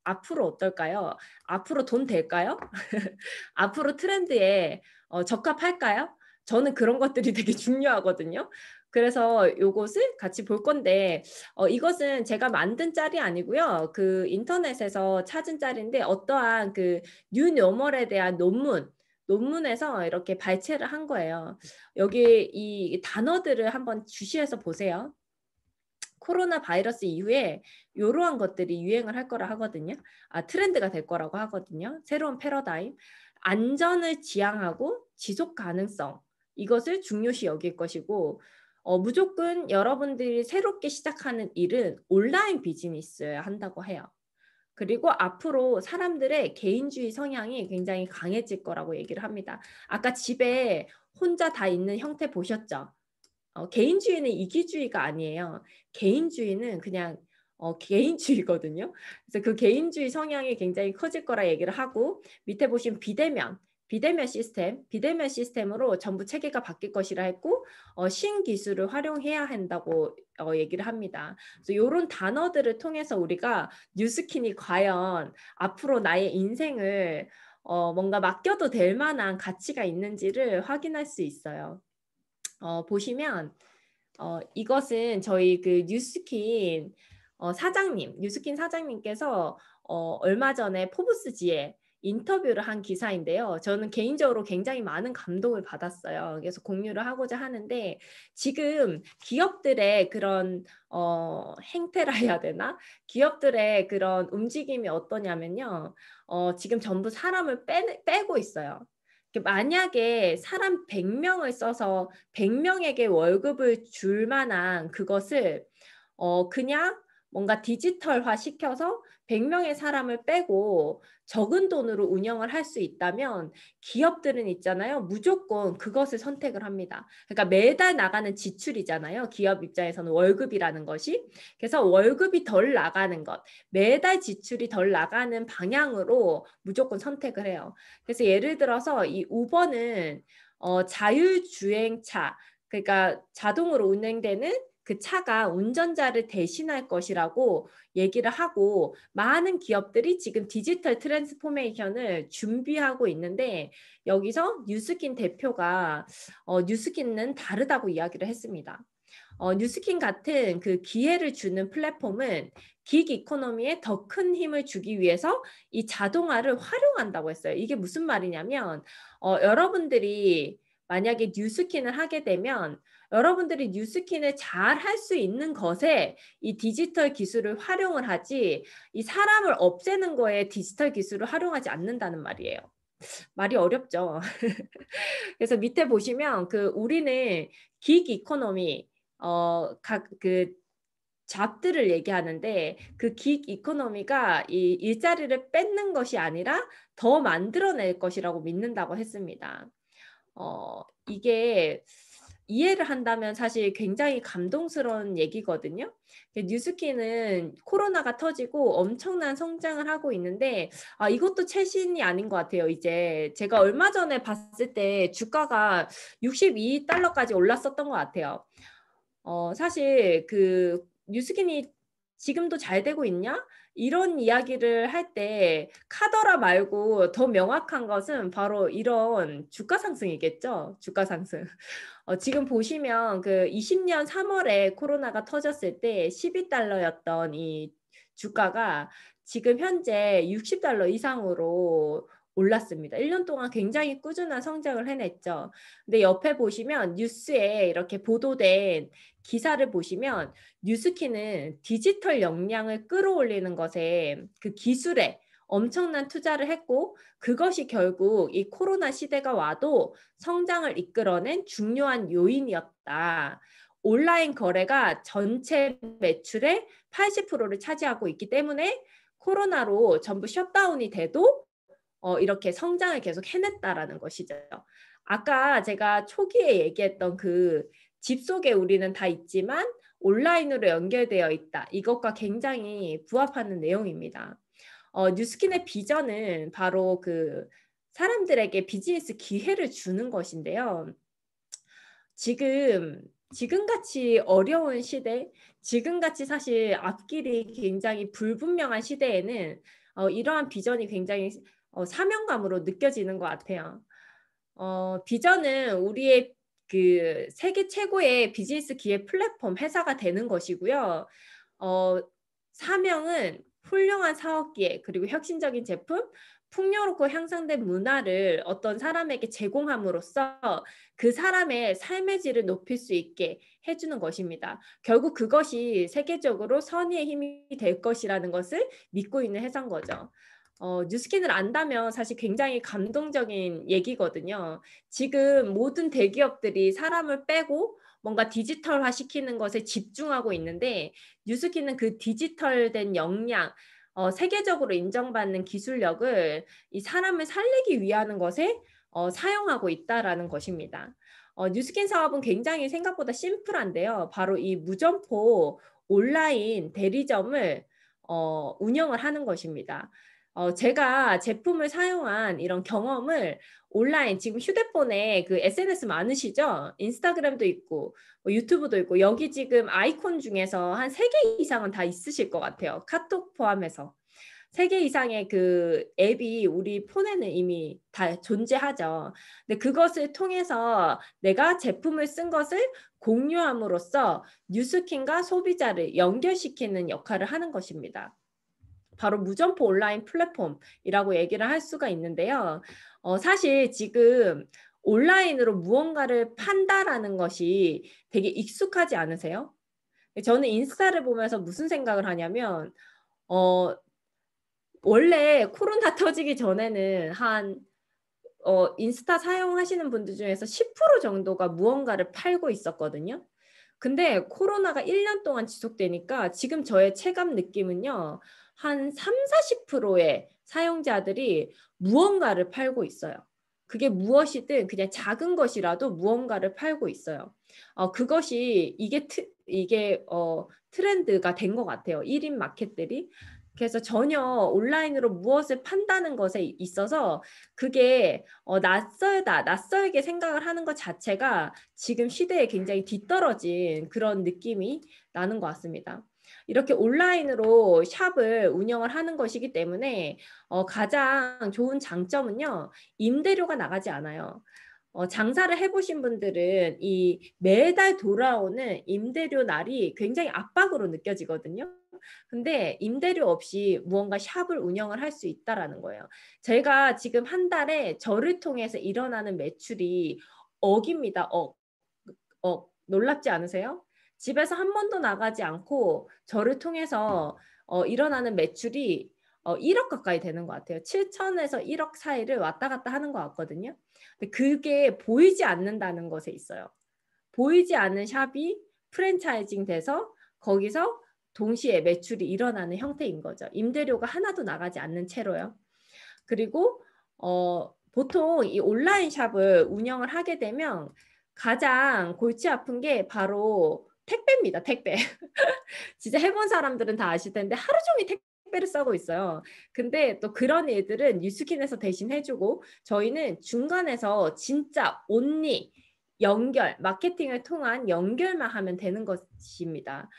어떨까요? 앞으로 돈 될까요? 앞으로 트렌드에 적합할까요? 저는 그런 것들이 되게 중요하거든요. 그래서 요것을 같이 볼 건데 이것은 제가 만든 짤이 아니고요. 그 인터넷에서 찾은 짤인데 어떠한 그 뉴노멀에 대한 논문에서 이렇게 발췌를 한 거예요. 여기 이 단어들을 한번 주시해서 보세요. 코로나 바이러스 이후에 이러한 것들이 유행을 할 거라 하거든요. 트렌드가 될 거라고 하거든요. 새로운 패러다임. 안전을 지향하고 지속 가능성. 이것을 중요시 여길 것이고 무조건 여러분들이 새롭게 시작하는 일은 온라인 비즈니스여야 한다고 해요. 그리고 앞으로 사람들의 개인주의 성향이 굉장히 강해질 거라고 얘기를 합니다. 아까 집에 혼자 다 있는 형태 보셨죠? 개인주의는 이기주의가 아니에요. 개인주의는 그냥 개인주의거든요. 그래서 그 개인주의 성향이 굉장히 커질 거라 얘기를 하고 밑에 보시면 비대면 시스템으로 전부 체계가 바뀔 것이라 했고 신기술을 활용해야 한다고 얘기를 합니다. 그래서 이런 단어들을 통해서 우리가 뉴스킨이 과연 앞으로 나의 인생을 뭔가 맡겨도 될 만한 가치가 있는지를 확인할 수 있어요. 보시면 이것은 저희 그 뉴스킨 뉴스킨 사장님께서 얼마 전에 포브스지에 인터뷰를 한 기사인데요. 저는 개인적으로 굉장히 많은 감동을 받았어요. 그래서 공유를 하고자 하는데 지금 기업들의 그런 행태라 해야 되나? 기업들의 그런 움직임이 어떠냐면요. 지금 전부 사람을 빼고 있어요. 만약에 사람 100명을 써서 100명에게 월급을 줄 만한 그것을 그냥 뭔가 디지털화 시켜서 100명의 사람을 빼고 적은 돈으로 운영을 할 수 있다면 기업들은 있잖아요. 무조건 그것을 선택을 합니다. 그러니까 매달 나가는 지출이잖아요. 기업 입장에서는 월급이라는 것이. 그래서 월급이 덜 나가는 것, 매달 지출이 덜 나가는 방향으로 무조건 선택을 해요. 그래서 예를 들어서 이 우버는 자율주행차, 그러니까 자동으로 운행되는 그 차가 운전자를 대신할 것이라고 얘기를 하고 많은 기업들이 지금 디지털 트랜스포메이션을 준비하고 있는데 여기서 뉴스킨 대표가 뉴스킨은 다르다고 이야기를 했습니다. 뉴스킨 같은 그 기회를 주는 플랫폼은 긱 이코노미에 더 큰 힘을 주기 위해서 이 자동화를 활용한다고 했어요. 이게 무슨 말이냐면 여러분들이 만약에 뉴스킨을 하게 되면 여러분들이 뉴스킨을 잘 할 수 있는 것에 이 디지털 기술을 활용을 하지 이 사람을 없애는 거에 디지털 기술을 활용하지 않는다는 말이에요. 말이 어렵죠. 그래서 밑에 보시면 그 우리는 긱 이코노미 각 그 잡들을 얘기하는데 그 긱 이코노미가 이 일자리를 뺏는 것이 아니라 더 만들어낼 것이라고 믿는다고 했습니다. 이게 이해를 한다면 사실 굉장히 감동스러운 얘기거든요. 뉴스킨은 코로나가 터지고 엄청난 성장을 하고 있는데 이것도 최신이 아닌 것 같아요. 이제 제가 얼마 전에 봤을 때 주가가 62달러까지 올랐었던 것 같아요. 사실 그 뉴스킨이 지금도 잘 되고 있냐? 이런 이야기를 할 때 카더라 말고 더 명확한 것은 바로 이런 주가 상승이겠죠. 주가 상승. 지금 보시면 그 20년 3월에 코로나가 터졌을 때 12달러였던 이 주가가 지금 현재 60달러 이상으로 올랐습니다. 1년 동안 굉장히 꾸준한 성장을 해냈죠. 근데 옆에 보시면 뉴스에 이렇게 보도된 기사를 보시면 뉴스킨은 디지털 역량을 끌어올리는 것에 그 기술에 엄청난 투자를 했고 그것이 결국 이 코로나 시대가 와도 성장을 이끌어낸 중요한 요인이었다. 온라인 거래가 전체 매출의 80%를 차지하고 있기 때문에 코로나로 전부 셧다운이 돼도 이렇게 성장을 계속 해냈다라는 것이죠. 아까 제가 초기에 얘기했던 그 집 속에 우리는 다 있지만 온라인으로 연결되어 있다. 이것과 굉장히 부합하는 내용입니다. 뉴스킨의 비전은 바로 그 사람들에게 비즈니스 기회를 주는 것인데요. 지금같이 어려운 시대, 지금같이 사실 앞길이 굉장히 불분명한 시대에는 이러한 비전이 굉장히 사명감으로 느껴지는 것 같아요. 비전은 우리의 그 세계 최고의 비즈니스 기회 플랫폼 회사가 되는 것이고요. 사명은 훌륭한 사업 기회 그리고 혁신적인 제품, 풍요롭고 향상된 문화를 어떤 사람에게 제공함으로써 그 사람의 삶의 질을 높일 수 있게 해주는 것입니다. 결국 그것이 세계적으로 선의의 힘이 될 것이라는 것을 믿고 있는 회사인 거죠. 뉴스킨을 안다면 사실 굉장히 감동적인 얘기거든요. 지금 모든 대기업들이 사람을 빼고 뭔가 디지털화 시키는 것에 집중하고 있는데 뉴스킨은 그 디지털된 역량, 세계적으로 인정받는 기술력을 이 사람을 살리기 위한 것에 사용하고 있다라는 것입니다. 뉴스킨 사업은 굉장히 생각보다 심플한데요. 바로 이 무점포 온라인 대리점을 운영을 하는 것입니다. 제가 제품을 사용한 이런 경험을 온라인 지금 휴대폰에 그 SNS 많으시죠? 인스타그램도 있고 유튜브도 있고 여기 지금 아이콘 중에서 한 3개 이상은 다 있으실 것 같아요. 카톡 포함해서. 3개 이상의 그 앱이 우리 폰에는 이미 다 존재하죠. 근데 그것을 통해서 내가 제품을 쓴 것을 공유함으로써 뉴스킨과 소비자를 연결시키는 역할을 하는 것입니다. 바로 무점포 온라인 플랫폼이라고 얘기를 할 수가 있는데요. 사실 지금 온라인으로 무언가를 판다라는 것이 되게 익숙하지 않으세요? 저는 인스타를 보면서 무슨 생각을 하냐면 원래 코로나 터지기 전에는 인스타 사용하시는 분들 중에서 10% 정도가 무언가를 팔고 있었거든요. 근데 코로나가 1년 동안 지속되니까 지금 저의 체감 느낌은요. 한 3, 40%의 사용자들이 무언가를 팔고 있어요. 그게 무엇이든 그냥 작은 것이라도 무언가를 팔고 있어요. 그것이 이게 트렌드가 된 것 같아요. 1인 마켓들이. 그래서 전혀 온라인으로 무엇을 판다는 것에 있어서 그게 낯설게 생각을 하는 것 자체가 지금 시대에 굉장히 뒤떨어진 그런 느낌이 나는 것 같습니다. 이렇게 온라인으로 샵을 운영을 하는 것이기 때문에 가장 좋은 장점은요. 임대료가 나가지 않아요. 장사를 해보신 분들은 이 매달 돌아오는 임대료 날이 굉장히 압박으로 느껴지거든요. 근데 임대료 없이 무언가 샵을 운영을 할 수 있다라는 거예요. 제가 지금 한 달에 저를 통해서 일어나는 매출이 억입니다. 억. 놀랍지 않으세요? 집에서 한 번도 나가지 않고 저를 통해서 일어나는 매출이 1억 가까이 되는 것 같아요. 7천에서 1억 사이를 왔다 갔다 하는 것 같거든요. 근데 그게 보이지 않는다는 것에 있어요. 보이지 않는 샵이 프랜차이징 돼서 거기서 동시에 매출이 일어나는 형태인 거죠. 임대료가 하나도 나가지 않는 채로요. 그리고 보통 이 온라인 샵을 운영을 하게 되면 가장 골치 아픈 게 바로 택배입니다. 택배. 진짜 해본 사람들은 다 아실 텐데 하루 종일 택배를 싸고 있어요. 근데 또 그런 일들은 뉴스킨에서 대신 해주고 저희는 중간에서 진짜 온리 연결, 마케팅을 통한 연결만 하면 되는 것입니다.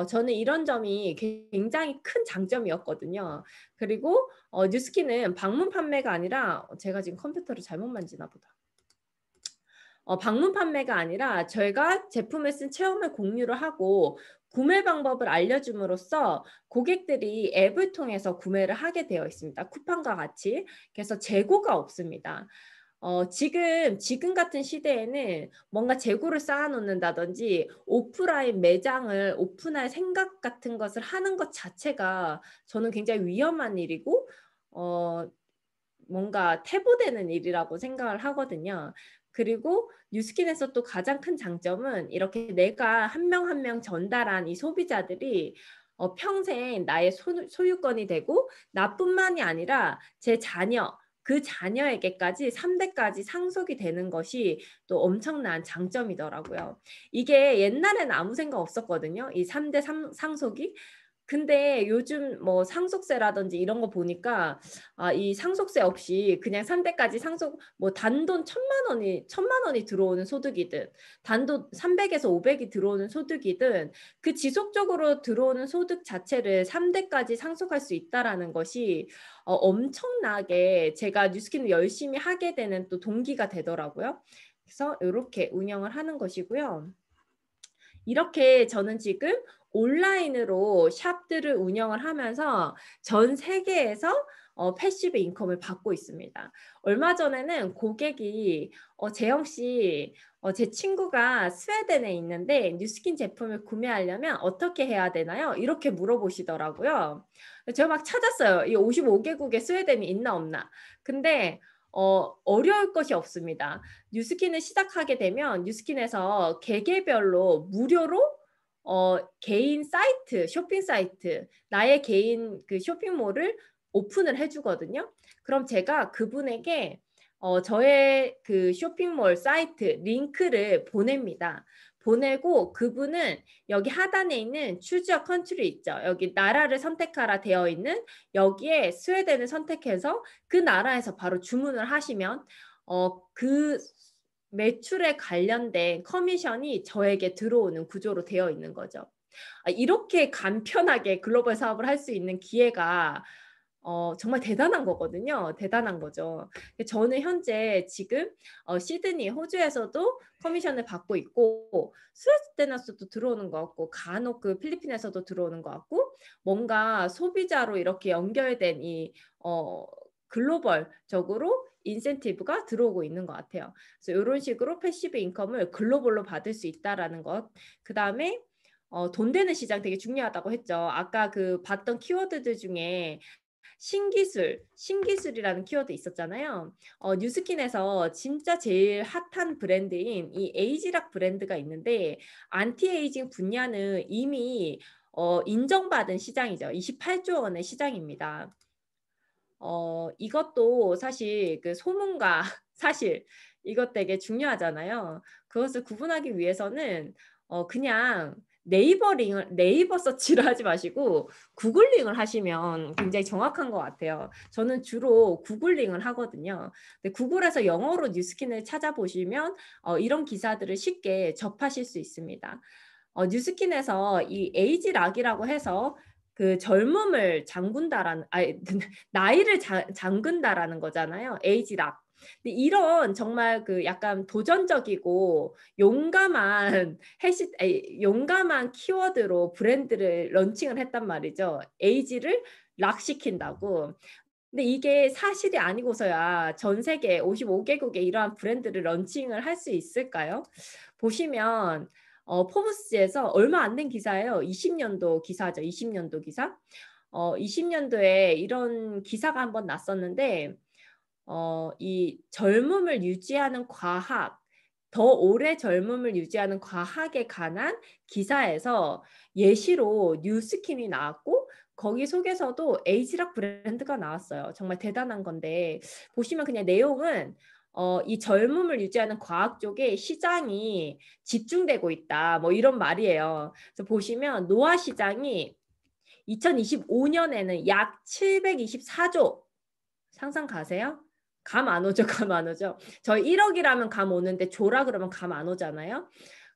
저는 이런 점이 굉장히 큰 장점이었거든요. 그리고 뉴스킨은 방문 판매가 아니라 제가 지금 컴퓨터를 잘못 만지나 보다. 방문 판매가 아니라 저희가 제품을 쓴 체험을 공유를 하고 구매 방법을 알려줌으로써 고객들이 앱을 통해서 구매를 하게 되어 있습니다. 쿠팡과 같이. 그래서 재고가 없습니다. 지금 같은 시대에는 뭔가 재고를 쌓아놓는다든지 오프라인 매장을 오픈할 생각 같은 것을 하는 것 자체가 저는 굉장히 위험한 일이고 뭔가 태보되는 일이라고 생각을 하거든요. 그리고 뉴스킨에서 또 가장 큰 장점은 이렇게 내가 한 명 한 명 전달한 이 소비자들이 평생 나의 소유권이 되고 나뿐만이 아니라 제 자녀, 그 자녀에게까지 3대까지 상속이 되는 것이 또 엄청난 장점이더라고요. 이게 옛날에는 아무 생각 없었거든요. 이 3대 상속이. 근데 요즘 뭐 상속세라든지 이런 거 보니까 이 상속세 없이 그냥 3대까지 상속 뭐 단돈 1,000만 원이 들어오는 소득이든 단돈 300에서 500이 들어오는 소득이든 그 지속적으로 들어오는 소득 자체를 3대까지 상속할 수 있다라는 것이 엄청나게 제가 뉴스킨을 열심히 하게 되는 또 동기가 되더라고요. 그래서 이렇게 운영을 하는 것이고요. 이렇게 저는 지금 온라인으로 샵들을 운영을 하면서 전 세계에서 패시브 인컴을 받고 있습니다. 얼마 전에는 고객이 재영 씨, 제 친구가 스웨덴에 있는데 뉴스킨 제품을 구매하려면 어떻게 해야 되나요? 이렇게 물어보시더라고요. 제가 막 찾았어요. 이 55개국에 스웨덴이 있나 없나. 근데 어려울 것이 없습니다. 뉴스킨을 시작하게 되면 뉴스킨에서 개개별로 무료로 개인 사이트, 쇼핑 사이트, 나의 개인 그 쇼핑몰을 오픈을 해주거든요. 그럼 제가 그분에게 저의 그 쇼핑몰 사이트 링크를 보냅니다. 보내고 그분은 여기 하단에 있는 Choose a Country 있죠. 여기 나라를 선택하라 되어 있는 여기에 스웨덴을 선택해서 그 나라에서 바로 주문을 하시면 그 매출에 관련된 커미션이 저에게 들어오는 구조로 되어 있는 거죠. 이렇게 간편하게 글로벌 사업을 할 수 있는 기회가 정말 대단한 거거든요. 대단한 거죠. 저는 현재 지금 시드니, 호주에서도 커미션을 받고 있고 스웨덴에서도 들어오는 것 같고 간혹 그 필리핀에서도 들어오는 것 같고 뭔가 소비자로 이렇게 연결된 이 글로벌적으로 인센티브가 들어오고 있는 것 같아요. 그래서 이런 식으로 패시브 인컴을 글로벌로 받을 수 있다라는 것. 그 다음에 돈 되는 시장 되게 중요하다고 했죠. 아까 그 봤던 키워드들 중에 신기술이라는 키워드 있었잖아요. 뉴스킨에서 진짜 제일 핫한 브랜드인 이 에이지락 브랜드가 있는데 안티에이징 분야는 이미 인정받은 시장이죠. 28조 원의 시장입니다. 이것도 사실 그 소문과 사실 이것 되게 중요하잖아요. 그것을 구분하기 위해서는 그냥 네이버 서치를 하지 마시고 구글링을 하시면 굉장히 정확한 것 같아요. 저는 주로 구글링을 하거든요. 근데 구글에서 영어로 뉴스킨을 찾아보시면 이런 기사들을 쉽게 접하실 수 있습니다. 뉴스킨에서 이 에이지락이라고 해서 그 젊음을 잠근다라는 나이를 잠근다라는 거잖아요. 에이지락. 근데 이런 정말 그 약간 도전적이고 용감한 키워드로 브랜드를 런칭을 했단 말이죠. 에이지를 락시킨다고. 근데 이게 사실이 아니고서야 전 세계 55개국에 이러한 브랜드를 런칭을 할 수 있을까요? 보시면 포브스에서 얼마 안 된 기사예요. 20년도 기사죠. 20년도 기사. 20년도에 이런 기사가 한번 났었는데 이 젊음을 유지하는 과학, 더 오래 젊음을 유지하는 과학에 관한 기사에서 예시로 뉴스킨이 나왔고 거기 속에서도 에이지락 브랜드가 나왔어요. 정말 대단한 건데 보시면 그냥 내용은 이 젊음을 유지하는 과학 쪽에 시장이 집중되고 있다. 뭐 이런 말이에요. 그래서 보시면 노화 시장이 2025년에는 약 724조 상상 가세요? 감 안 오죠, 감 안 오죠. 저희 1억이라면 감 오는데 조라 그러면 감 안 오잖아요.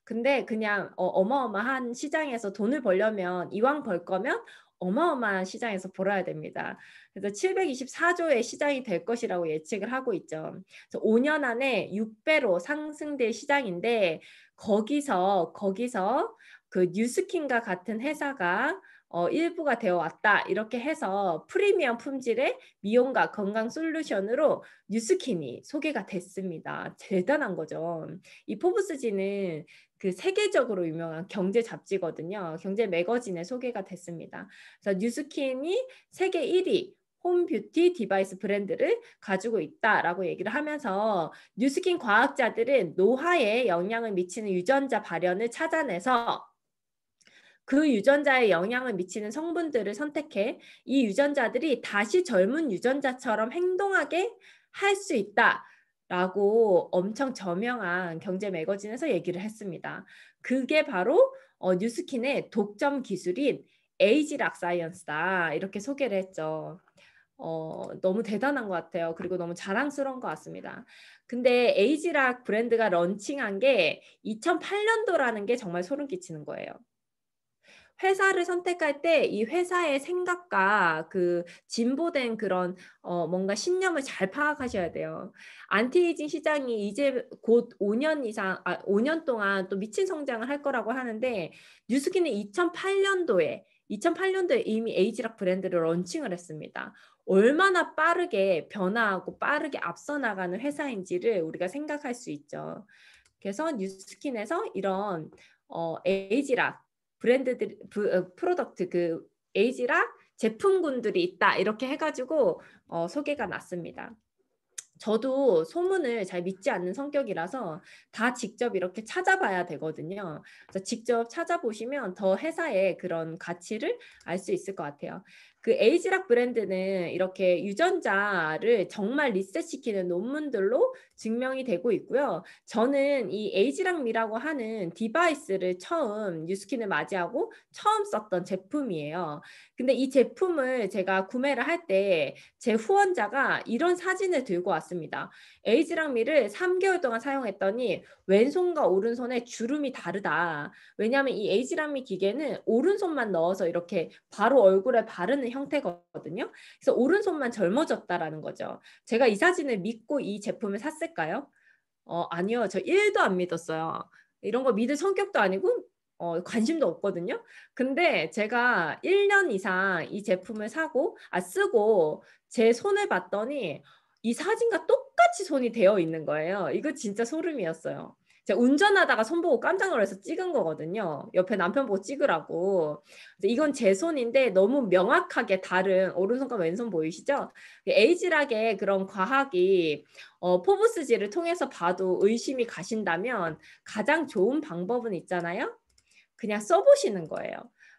근데 그냥 어마어마한 시장에서 돈을 벌려면 이왕 벌 거면 어마어마한 시장에서 벌어야 됩니다. 그래서 724조의 시장이 될 것이라고 예측을 하고 있죠. 그래서 5년 안에 6배로 상승될 시장인데 거기서 그 뉴스킨과 같은 회사가 일부가 되어 왔다. 이렇게 해서 프리미엄 품질의 미용과 건강 솔루션으로 뉴스킨이 소개가 됐습니다. 대단한 거죠. 이 포브스지는 그 세계적으로 유명한 경제 잡지거든요. 경제 매거진에 소개가 됐습니다. 그래서 뉴스킨이 세계 1위 홈 뷰티 디바이스 브랜드를 가지고 있다라고 얘기를 하면서 뉴스킨 과학자들은 노화에 영향을 미치는 유전자 발현을 찾아내서 그 유전자에 영향을 미치는 성분들을 선택해 이 유전자들이 다시 젊은 유전자처럼 행동하게 할 수 있다라고 엄청 저명한 경제 매거진에서 얘기를 했습니다. 그게 바로 뉴스킨의 독점 기술인 에이지락 사이언스다 이렇게 소개를 했죠. 너무 대단한 것 같아요. 그리고 너무 자랑스러운 것 같습니다. 근데 에이지락 브랜드가 런칭한 게 2008년도라는 게 정말 소름 끼치는 거예요. 회사를 선택할 때 이 회사의 생각과 그 진보된 그런 뭔가 신념을 잘 파악하셔야 돼요. 안티에이징 시장이 이제 곧 5년 동안 또 미친 성장을 할 거라고 하는데 뉴스킨은 2008년도에 이미 에이지락 브랜드를 런칭을 했습니다. 얼마나 빠르게 변화하고 빠르게 앞서 나가는 회사인지를 우리가 생각할 수 있죠. 그래서 뉴스킨에서 이런 에이지락 브랜드들 프로덕트 그 에이지락 제품군들이 있다 이렇게 해가지고 소개가 났습니다. 저도 소문을 잘 믿지 않는 성격이라서 다 직접 이렇게 찾아봐야 되거든요. 그래서 직접 찾아보시면 더 회사의 그런 가치를 알 수 있을 것 같아요. 그 에이지락 브랜드는 이렇게 유전자를 정말 리셋시키는 논문들로 증명이 되고 있고요. 저는 이 에이지락미라고 하는 디바이스를 처음 뉴스킨을 맞이하고 처음 썼던 제품이에요. 근데 이 제품을 제가 구매를 할 때 제 후원자가 이런 사진을 들고 왔습니다. 에이지락미를 3개월 동안 사용했더니 왼손과 오른손의 주름이 다르다. 왜냐하면 이 에이지락미 기계는 오른손만 넣어서 이렇게 바로 얼굴에 바르는 형태거든요. 그래서 오른손만 젊어졌다라는 거죠. 제가 이 사진을 믿고 이 제품을 샀을까요? 아니요. 저 1도 안 믿었어요. 이런 거 믿을 성격도 아니고 관심도 없거든요. 근데 제가 1년 이상 이 제품을 쓰고 제 손을 봤더니 이 사진과 똑같이 손이 되어 있는 거예요. 이거 진짜 소름이었어요. 제가 운전하다가 손 보고 깜짝 놀라서 찍은 거거든요. 옆에 남편 보고 찍으라고. 이건 제 손인데 너무 명확하게 다른 오른손과 왼손 보이시죠? 에이지락의 그런 과학이 포브스지를 통해서 봐도 의심이 가신다면 가장 좋은 방법은 있잖아요. 그냥 써보시는 거예요.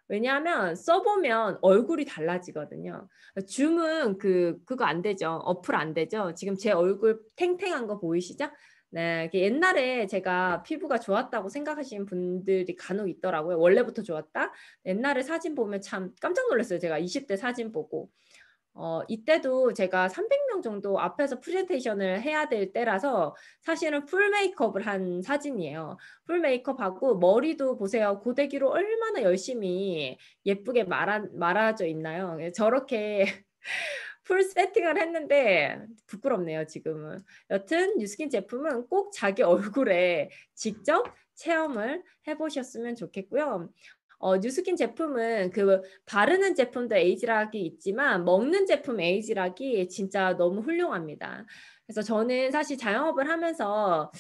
왜냐하면 써보면 얼굴이 달라지거든요. 줌은 그거 안 되죠. 어플 안 되죠. 지금 제 얼굴 탱탱한 거 보이시죠? 네, 옛날에 제가 피부가 좋았다고 생각하시는 분들이 간혹 있더라고요. 원래부터 좋았다? 옛날에 사진 보면 참 깜짝 놀랐어요. 제가 20대 사진 보고. 이때도 제가 300명 정도 앞에서 프레젠테이션을 해야 될 때라서 사실은 풀 메이크업을 한 사진이에요. 풀 메이크업하고 머리도 보세요. 고데기로 얼마나 열심히 예쁘게 말아져 있나요? 저렇게 풀 세팅을 했는데 부끄럽네요, 지금은. 여튼 뉴스킨 제품은 꼭 자기 얼굴에 직접 체험을 해보셨으면 좋겠고요. 뉴스킨 제품은 그 바르는 제품도 에이지락이 있지만 먹는 제품 에이지락이 진짜 너무 훌륭합니다. 그래서 저는 사실 자영업을 하면서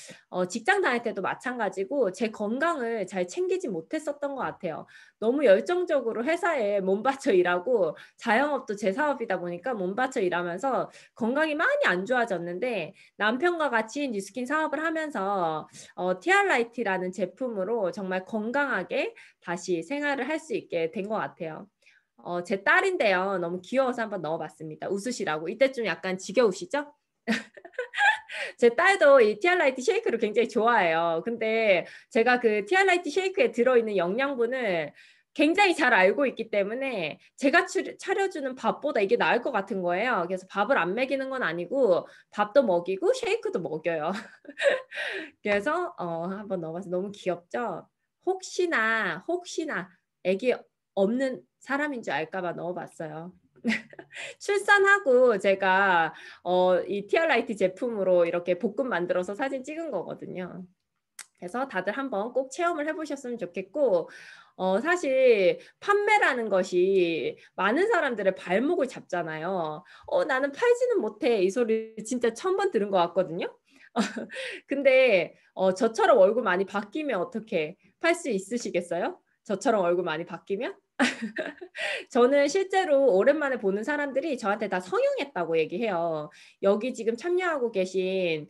직장 다닐 때도 마찬가지고 제 건강을 잘 챙기지 못했었던 것 같아요. 너무 열정적으로 회사에 몸바쳐 일하고 자영업도 제 사업이다 보니까 몸바쳐 일하면서 건강이 많이 안 좋아졌는데 남편과 같이 뉴스킨 사업을 하면서 티알라이트라는 제품으로 정말 건강하게 다시 생활을 할 수 있게 된 것 같아요. 제 딸인데요. 너무 귀여워서 한번 넣어봤습니다. 웃으시라고. 이때 좀 약간 지겨우시죠? 제 딸도 이 티알라이트 쉐이크를 굉장히 좋아해요. 근데 제가 그 티알라이트 쉐이크에 들어있는 영양분을 굉장히 잘 알고 있기 때문에 제가 차려주는 밥보다 이게 나을 것 같은 거예요. 그래서 밥을 안 먹이는 건 아니고 밥도 먹이고 쉐이크도 먹여요. 그래서 한번 넣어봐서 너무 귀엽죠? 혹시나 애기 없는 사람인 줄 알까 봐 넣어봤어요. 출산하고 제가 이 티알라이트 제품으로 이렇게 볶음 만들어서 사진 찍은 거거든요. 그래서 다들 한번 꼭 체험을 해보셨으면 좋겠고 사실 판매라는 것이 많은 사람들의 발목을 잡잖아요. 나는 팔지는 못해. 이 소리 진짜 1000번 들은 것 같거든요. 근데 저처럼 얼굴 많이 바뀌면 어떻게 팔 수 있으시겠어요? 저처럼 얼굴 많이 바뀌면? 저는 실제로 오랜만에 보는 사람들이 저한테 다 성형했다고 얘기해요. 여기 지금 참여하고 계신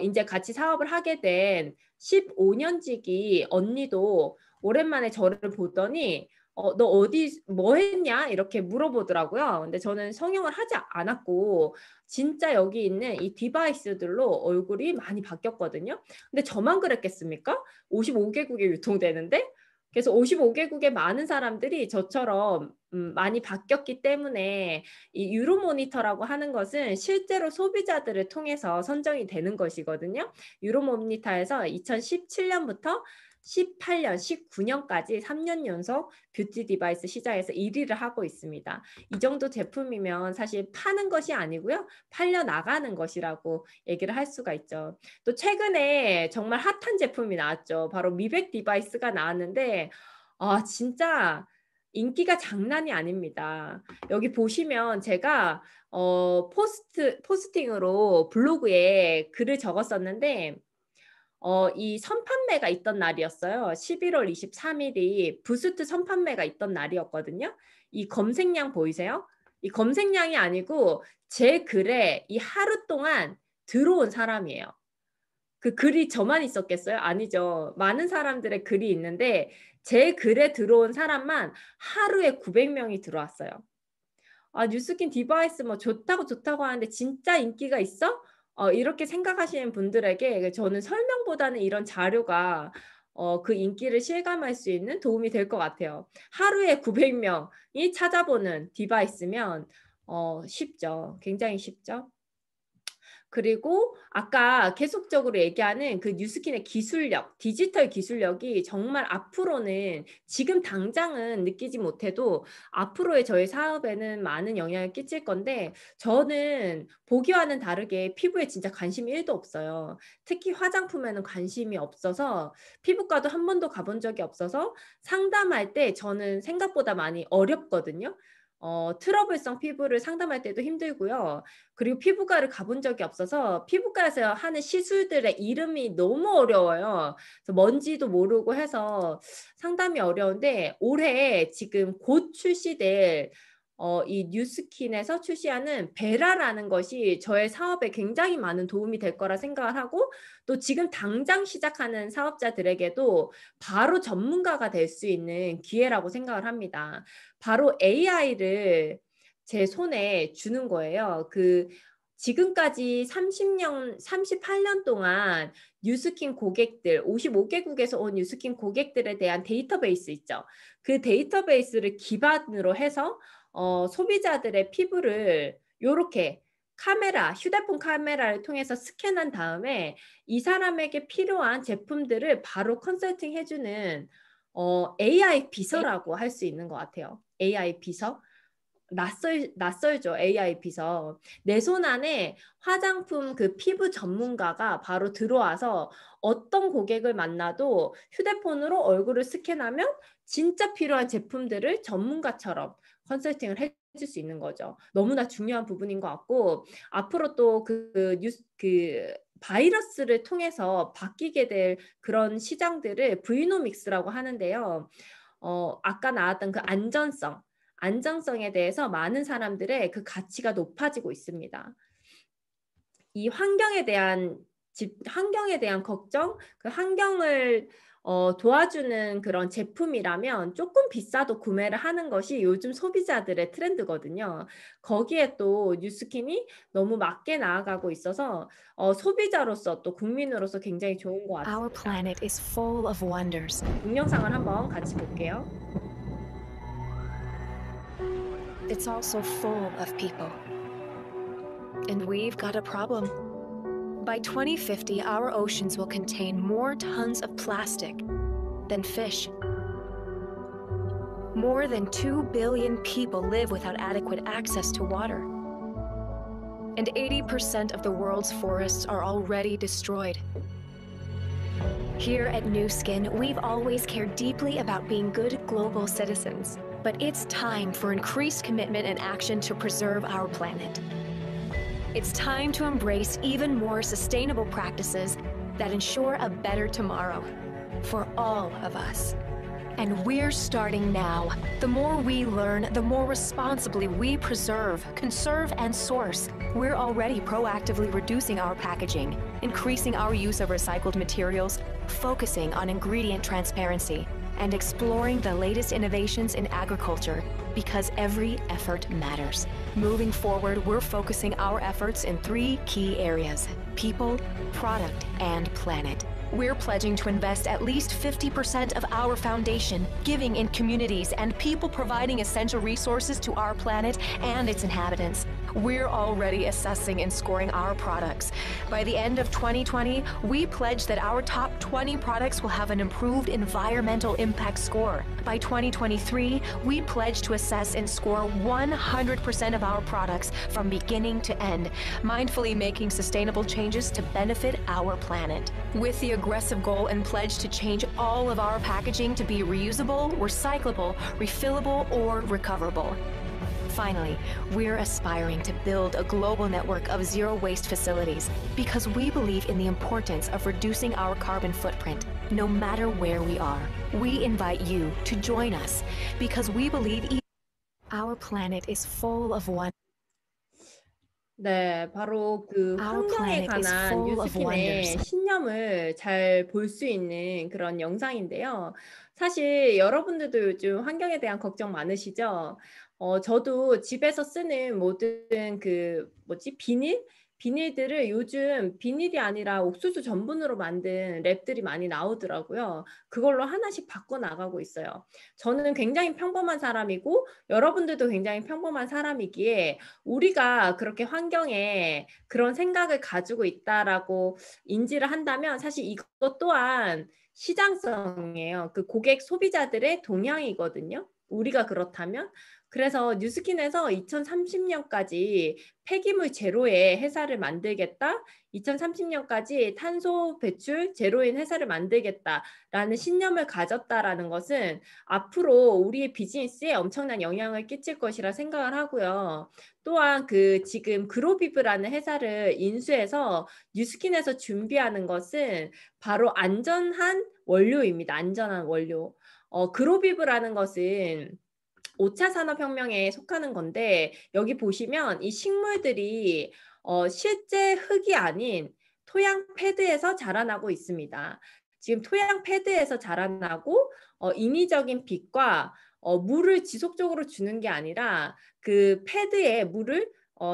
이제 같이 사업을 하게 된 15년지기 언니도 오랜만에 저를 보더니 너 어디 뭐 했냐? 이렇게 물어보더라고요. 근데 저는 성형을 하지 않았고 진짜 여기 있는 이 디바이스들로 얼굴이 많이 바뀌었거든요. 근데 저만 그랬겠습니까? 55개국에 유통되는데? 그래서 55개국의 많은 사람들이 저처럼 많이 바뀌었기 때문에 이 유로모니터라고 하는 것은 실제로 소비자들을 통해서 선정이 되는 것이거든요. 유로모니터에서 2017년부터 18년, 19년까지 3년 연속 뷰티 디바이스 시장에서 1위를 하고 있습니다. 이 정도 제품이면 사실 파는 것이 아니고요. 팔려 나가는 것이라고 얘기를 할 수가 있죠. 또 최근에 정말 핫한 제품이 나왔죠. 바로 미백 디바이스가 나왔는데 진짜 인기가 장난이 아닙니다. 여기 보시면 제가 포스팅으로 블로그에 글을 적었었는데 이 선판매가 있던 날이었어요. 11월 23일이 부스트 선판매가 있던 날이었거든요. 이 검색량 보이세요? 이 검색량이 아니고 제 글에 이 하루 동안 들어온 사람이에요. 그 글이 저만 있었겠어요? 아니죠. 많은 사람들의 글이 있는데 제 글에 들어온 사람만 하루에 900명이 들어왔어요. 뉴스킨 디바이스 뭐 좋다고 하는데 진짜 인기가 있어? 이렇게 생각하시는 분들에게 저는 설명보다는 이런 자료가 그 인기를 실감할 수 있는 도움이 될 것 같아요. 하루에 900명이 찾아보는 디바이스면 쉽죠. 굉장히 쉽죠. 그리고 아까 계속적으로 얘기하는 그 뉴스킨의 기술력, 디지털 기술력이 정말 앞으로는 지금 당장은 느끼지 못해도 앞으로의 저희 사업에는 많은 영향을 끼칠 건데 저는 보기와는 다르게 피부에 진짜 관심이 1도 없어요. 특히 화장품에는 관심이 없어서 피부과도 한 번도 가본 적이 없어서 상담할 때 저는 생각보다 많이 어렵거든요. 트러블성 피부를 상담할 때도 힘들고요. 그리고 피부과를 가본 적이 없어서 피부과에서 하는 시술들의 이름이 너무 어려워요. 그래서 뭔지도 모르고 해서 상담이 어려운데 올해 지금 곧 출시될 이 뉴스킨에서 출시하는 베라라는 것이 저의 사업에 굉장히 많은 도움이 될 거라 생각을 하고 또 지금 당장 시작하는 사업자들에게도 바로 전문가가 될 수 있는 기회라고 생각을 합니다. 바로 AI를 제 손에 주는 거예요. 지금까지 38년 동안 뉴스킨 고객들, 55개국에서 온 뉴스킨 고객들에 대한 데이터베이스 있죠. 그 데이터베이스를 기반으로 해서 소비자들의 피부를 이렇게 휴대폰 카메라를 통해서 스캔한 다음에 이 사람에게 필요한 제품들을 바로 컨설팅 해주는 AI 비서라고 할 수 있는 것 같아요. AI 비서. 낯설죠. AI 비서. 내 손 안에 화장품 그 피부 전문가가 바로 들어와서 어떤 고객을 만나도 휴대폰으로 얼굴을 스캔하면 진짜 필요한 제품들을 전문가처럼 컨설팅을 해줄 수 있는 거죠. 너무나 중요한 부분인 것 같고 앞으로 또 그 바이러스를 통해서 바뀌게 될 그런 시장들을 브이노믹스라고 하는데요. 아까 나왔던 그 안전성에 대해서 많은 사람들의 그 가치가 높아지고 있습니다. 이 환경에 대한 걱정, 그 환경을 도와주는 그런 제품이라면 조금 비싸도 구매를 하는 것이 요즘 소비자들의 트렌드거든요. 거기에 또 뉴스킨이 너무 맞게 나아가고 있어서 소비자로서 또 국민으로서 굉장히 좋은 것 Our 같습니다. planet is full of wonders. 동영상을 한번 같이 볼게요. It's also full of people. And we've got a problem. By 2050, our oceans will contain more tons of plastic than fish. More than 2 billion people live without adequate access to water. And 80% of the world's forests are already destroyed. Here at Nu Skin, we've always cared deeply about being good global citizens. But it's time for increased commitment and action to preserve our planet. It's time to embrace even more sustainable practices that ensure a better tomorrow for all of us. And we're starting now. The more we learn, the more responsibly we preserve, conserve, and source. We're already proactively reducing our packaging, increasing our use of recycled materials, focusing on ingredient transparency, and exploring the latest innovations in agriculture, because every effort matters. Moving forward, we're focusing our efforts in 3 key areas: people, product, and planet. We're pledging to invest at least 50% of our foundation, giving in communities and people providing essential resources to our planet and its inhabitants. We're already assessing and scoring our products. By the end of 2020, we pledge that our top 20 products will have an improved environmental impact score. By 2023, we pledge to assess and score 100% of our products from beginning to end, mindfully making sustainable changes to benefit our planet. With the aggressive goal and pledge to change all of our packaging to be reusable, recyclable, refillable, or recoverable. Finally, we're aspiring to build a global network of zero-waste facilities because we believe in the importance of reducing our carbon footprint, no matter where we are. We invite you to join us because we believe our planet is full of wonders. 네, 바로 그 Our 환경에 planet is 관한 full of 뉴스킨의 wonders. 신념을 잘 볼 수 있는 그런 영상인데요. 사실 여러분들도 요즘 환경에 대한 걱정 많으시죠? 저도 집에서 쓰는 모든 그 비닐들을 요즘 비닐이 아니라 옥수수 전분으로 만든 랩들이 많이 나오더라고요. 그걸로 하나씩 바꿔 나가고 있어요. 저는 굉장히 평범한 사람이고 여러분들도 굉장히 평범한 사람이기에 우리가 그렇게 환경에 그런 생각을 가지고 있다라고 인지를 한다면 사실 이것 또한 시장성이에요. 그 고객 소비자들의 동향이거든요. 우리가 그렇다면. 그래서 뉴스킨에서 2030년까지 폐기물 제로의 회사를 만들겠다. 2030년까지 탄소 배출 제로인 회사를 만들겠다라는 신념을 가졌다라는 것은 앞으로 우리의 비즈니스에 엄청난 영향을 끼칠 것이라 생각을 하고요. 또한 그 지금 그로비브라는 회사를 인수해서 뉴스킨에서 준비하는 것은 바로 안전한 원료입니다. 안전한 원료. 그로비브라는 것은 5차 산업혁명에 속하는 건데 여기 보시면 이 식물들이 실제 흙이 아닌 토양 패드에서 자라나고 있습니다. 지금 토양 패드에서 자라나고 인위적인 빛과 물을 지속적으로 주는 게 아니라 그 패드에 물을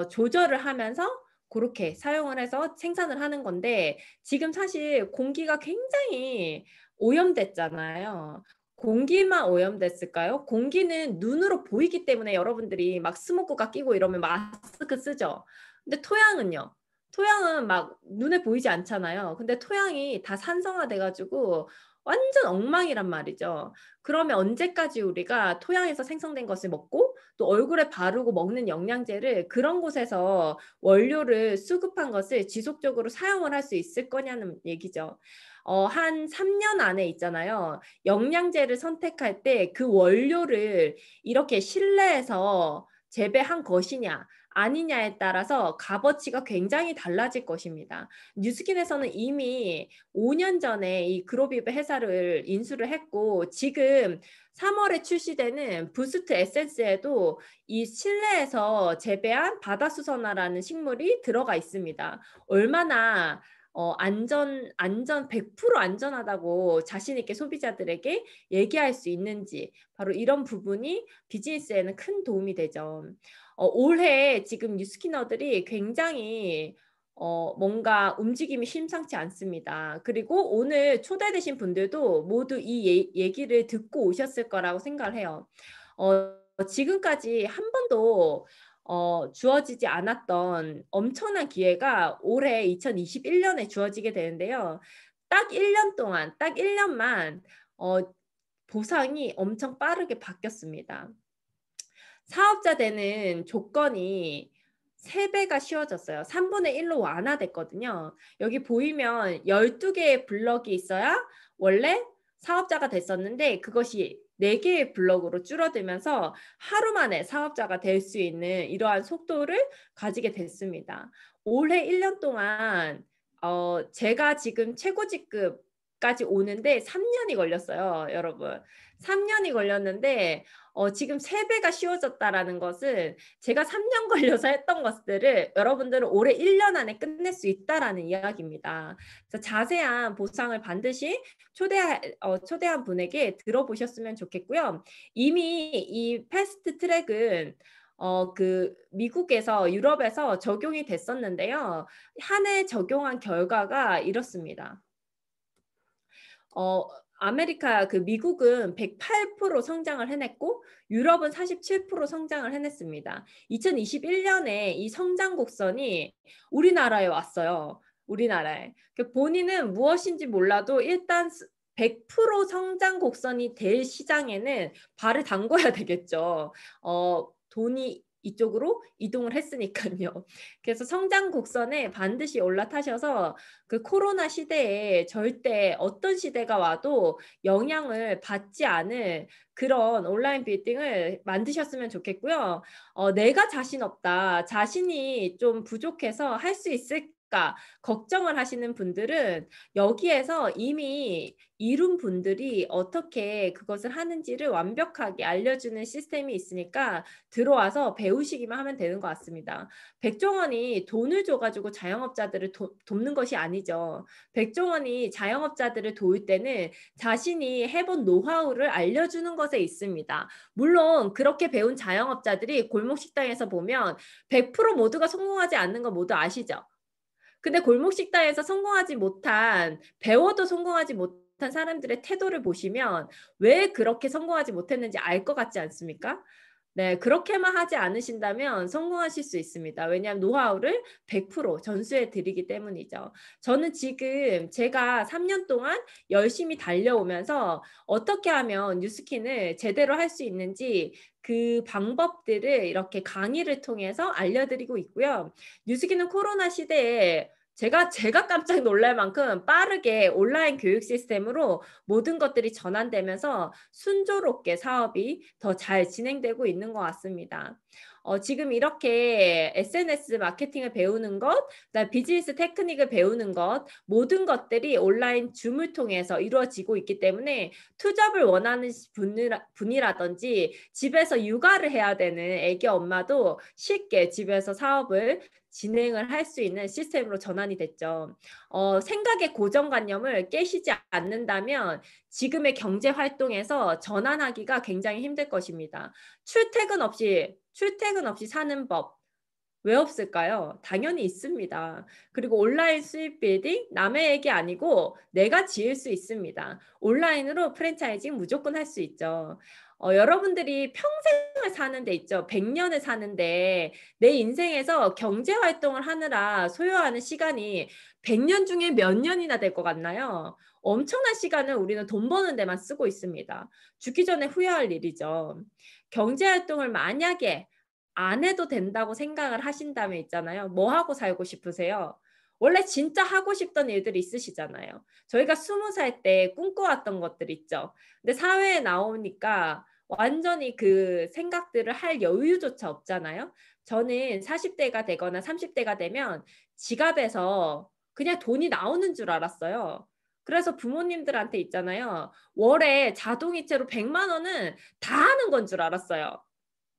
조절을 하면서 그렇게 사용을 해서 생산을 하는 건데 지금 사실 공기가 굉장히 오염됐잖아요. 공기만 오염됐을까요? 공기는 눈으로 보이기 때문에 여러분들이 막 스모크가 끼고 이러면 마스크 쓰죠. 근데 토양은요? 토양은 막 눈에 보이지 않잖아요. 근데 토양이 다 산성화돼가지고 완전 엉망이란 말이죠. 그러면 언제까지 우리가 토양에서 생성된 것을 먹고 또 또 얼굴에 바르고 먹는 영양제를 그런 곳에서 원료를 수급한 것을 지속적으로 사용을 할 수 있을 거냐는 얘기죠. 한 3년 안에 있잖아요. 영양제를 선택할 때 그 원료를 이렇게 실내에서 재배한 것이냐 아니냐에 따라서 값어치가 굉장히 달라질 것입니다. 뉴스킨에서는 이미 5년 전에 이 그로비브 회사를 인수를 했고 지금 3월에 출시되는 부스트 에센스에도 이 실내에서 재배한 바다수선화라는 식물이 들어가 있습니다. 얼마나 100% 안전하다고 자신 있게 소비자들에게 얘기할 수 있는지 바로 이런 부분이 비즈니스에는 큰 도움이 되죠. 올해 지금 뉴스키너들이 굉장히 뭔가 움직임이 심상치 않습니다. 그리고 오늘 초대되신 분들도 모두 이 얘기를 듣고 오셨을 거라고 생각을 해요. 지금까지 한 번도 주어지지 않았던 엄청난 기회가 올해 2021년에 주어지게 되는데요. 딱 1년 동안, 딱 1년만 보상이 엄청 빠르게 바뀌었습니다. 사업자 되는 조건이 3배가 쉬워졌어요. 3분의 1로 완화됐거든요. 여기 보이면 12개의 블럭이 있어야 원래 사업자가 됐었는데 그것이 4개의 블럭으로 줄어들면서 하루 만에 사업자가 될 수 있는 이러한 속도를 가지게 됐습니다. 올해 1년 동안 제가 지금 최고직급까지 오는데 3년이 걸렸어요, 여러분. 3년이 걸렸는데 지금 3배가 쉬워졌다라는 것은 제가 3년 걸려서 했던 것들을 여러분들은 올해 1년 안에 끝낼 수 있다라는 이야기입니다. 그래서 자세한 보상을 반드시 초대한 분에게 들어보셨으면 좋겠고요. 이미 이 패스트 트랙은 그 미국에서 유럽에서 적용이 됐었는데요. 한 해 적용한 결과가 이렇습니다. 아메리카 그 미국은 108% 성장을 해냈고 유럽은 47% 성장을 해냈습니다. 2021년에 이 성장 곡선이 우리나라에 왔어요. 우리나라에. 본인은 무엇인지 몰라도 일단 100% 성장 곡선이 될 시장에는 발을 담궈야 되겠죠. 돈이 이쪽으로 이동을 했으니까요. 그래서 성장 곡선에 반드시 올라타셔서 그 코로나 시대에 절대 어떤 시대가 와도 영향을 받지 않을 그런 온라인 빌딩을 만드셨으면 좋겠고요. 내가 자신 없다, 자신이 좀 부족해서 할 수 있을까 걱정을 하시는 분들은 여기에서 이미 이룬 분들이 어떻게 그것을 하는지를 완벽하게 알려주는 시스템이 있으니까 들어와서 배우시기만 하면 되는 것 같습니다. 백종원이 돈을 줘가지고 자영업자들을 돕는 것이 아니죠. 백종원이 자영업자들을 도울 때는 자신이 해본 노하우를 알려주는 것에 있습니다. 물론 그렇게 배운 자영업자들이 골목식당에서 보면 100% 모두가 성공하지 않는 거 모두 아시죠? 근데 골목식당에서 성공하지 못한, 배워도 성공하지 못한 사람들의 태도를 보시면 왜 그렇게 성공하지 못했는지 알 것 같지 않습니까? 네, 그렇게만 하지 않으신다면 성공하실 수 있습니다. 왜냐하면 노하우를 100% 전수해 드리기 때문이죠. 저는 지금 제가 3년 동안 열심히 달려오면서 어떻게 하면 뉴스킨을 제대로 할 수 있는지 그 방법들을 이렇게 강의를 통해서 알려드리고 있고요. 뉴스킨은 코로나 시대에 제가 깜짝 놀랄 만큼 빠르게 온라인 교육 시스템으로 모든 것들이 전환되면서 순조롭게 사업이 더 잘 진행되고 있는 것 같습니다. 지금 이렇게 SNS 마케팅을 배우는 것, 그다음에 비즈니스 테크닉을 배우는 것, 모든 것들이 온라인 줌을 통해서 이루어지고 있기 때문에 투잡을 원하는 분이라든지 집에서 육아를 해야 되는 애기 엄마도 쉽게 집에서 사업을 진행을 할 수 있는 시스템으로 전환이 됐죠. 생각의 고정관념을 깨시지 않는다면 지금의 경제 활동에서 전환하기가 굉장히 힘들 것입니다. 출퇴근 없이 사는 법, 왜 없을까요? 당연히 있습니다. 그리고 온라인 수입 빌딩 남의 얘기 아니고 내가 지을 수 있습니다. 온라인으로 프랜차이징 무조건 할 수 있죠. 여러분들이 평생을 사는 데 있죠. 100년을 사는데 내 인생에서 경제 활동을 하느라 소요하는 시간이 100년 중에 몇 년이나 될 것 같나요? 엄청난 시간을 우리는 돈 버는 데만 쓰고 있습니다. 죽기 전에 후회할 일이죠. 경제 활동을 만약에 안 해도 된다고 생각을 하신다면 있잖아요. 뭐 하고 살고 싶으세요? 원래 진짜 하고 싶던 일들이 있으시잖아요. 저희가 20살 때 꿈꿔왔던 것들 있죠. 근데 사회에 나오니까 완전히 그 생각들을 할 여유조차 없잖아요. 저는 40대가 되거나 30대가 되면 지갑에서 그냥 돈이 나오는 줄 알았어요. 그래서 부모님들한테 있잖아요. 월에 자동이체로 100만 원은 다 하는 건 줄 알았어요.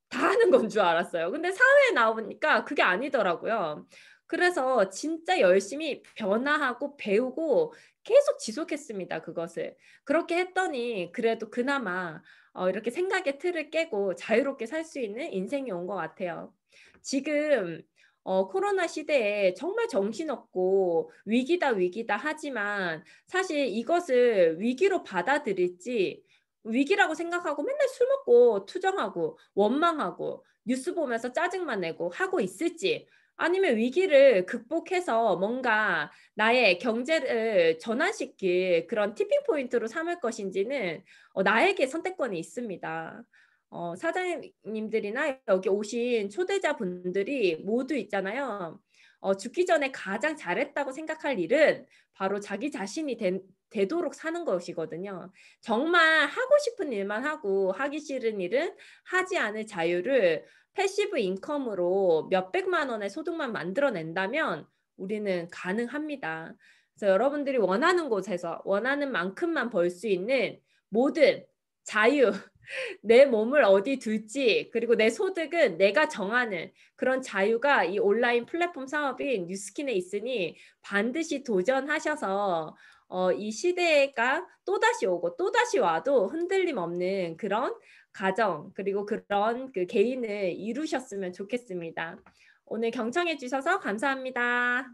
다 하는 건 줄 알았어요. 근데 사회에 나오니까 그게 아니더라고요. 그래서 진짜 열심히 변화하고 배우고 계속 지속했습니다, 그것을. 그렇게 했더니 그래도 그나마 이렇게 생각의 틀을 깨고 자유롭게 살 수 있는 인생이 온 것 같아요. 지금 코로나 시대에 정말 정신없고 위기다, 위기다 하지만 사실 이것을 위기로 받아들일지 위기라고 생각하고 맨날 술 먹고 투정하고 원망하고 뉴스 보면서 짜증만 내고 하고 있을지 아니면 위기를 극복해서 뭔가 나의 경제를 전환시킬 그런 티핑 포인트로 삼을 것인지는 나에게 선택권이 있습니다. 사장님들이나 여기 오신 초대자분들이 모두 있잖아요. 죽기 전에 가장 잘했다고 생각할 일은 바로 자기 자신이 되도록 사는 것이거든요. 정말 하고 싶은 일만 하고 하기 싫은 일은 하지 않을 자유를 패시브 인컴으로 몇백만 원의 소득만 만들어낸다면 우리는 가능합니다. 그래서 여러분들이 원하는 곳에서 원하는 만큼만 벌 수 있는 모든 자유, 내 몸을 어디 둘지 그리고 내 소득은 내가 정하는 그런 자유가 이 온라인 플랫폼 사업인 뉴스킨에 있으니 반드시 도전하셔서 이 시대가 또다시 오고 또다시 와도 흔들림 없는 그런 가정 그리고 그런 그 개인을 이루셨으면 좋겠습니다. 오늘 경청해 주셔서 감사합니다.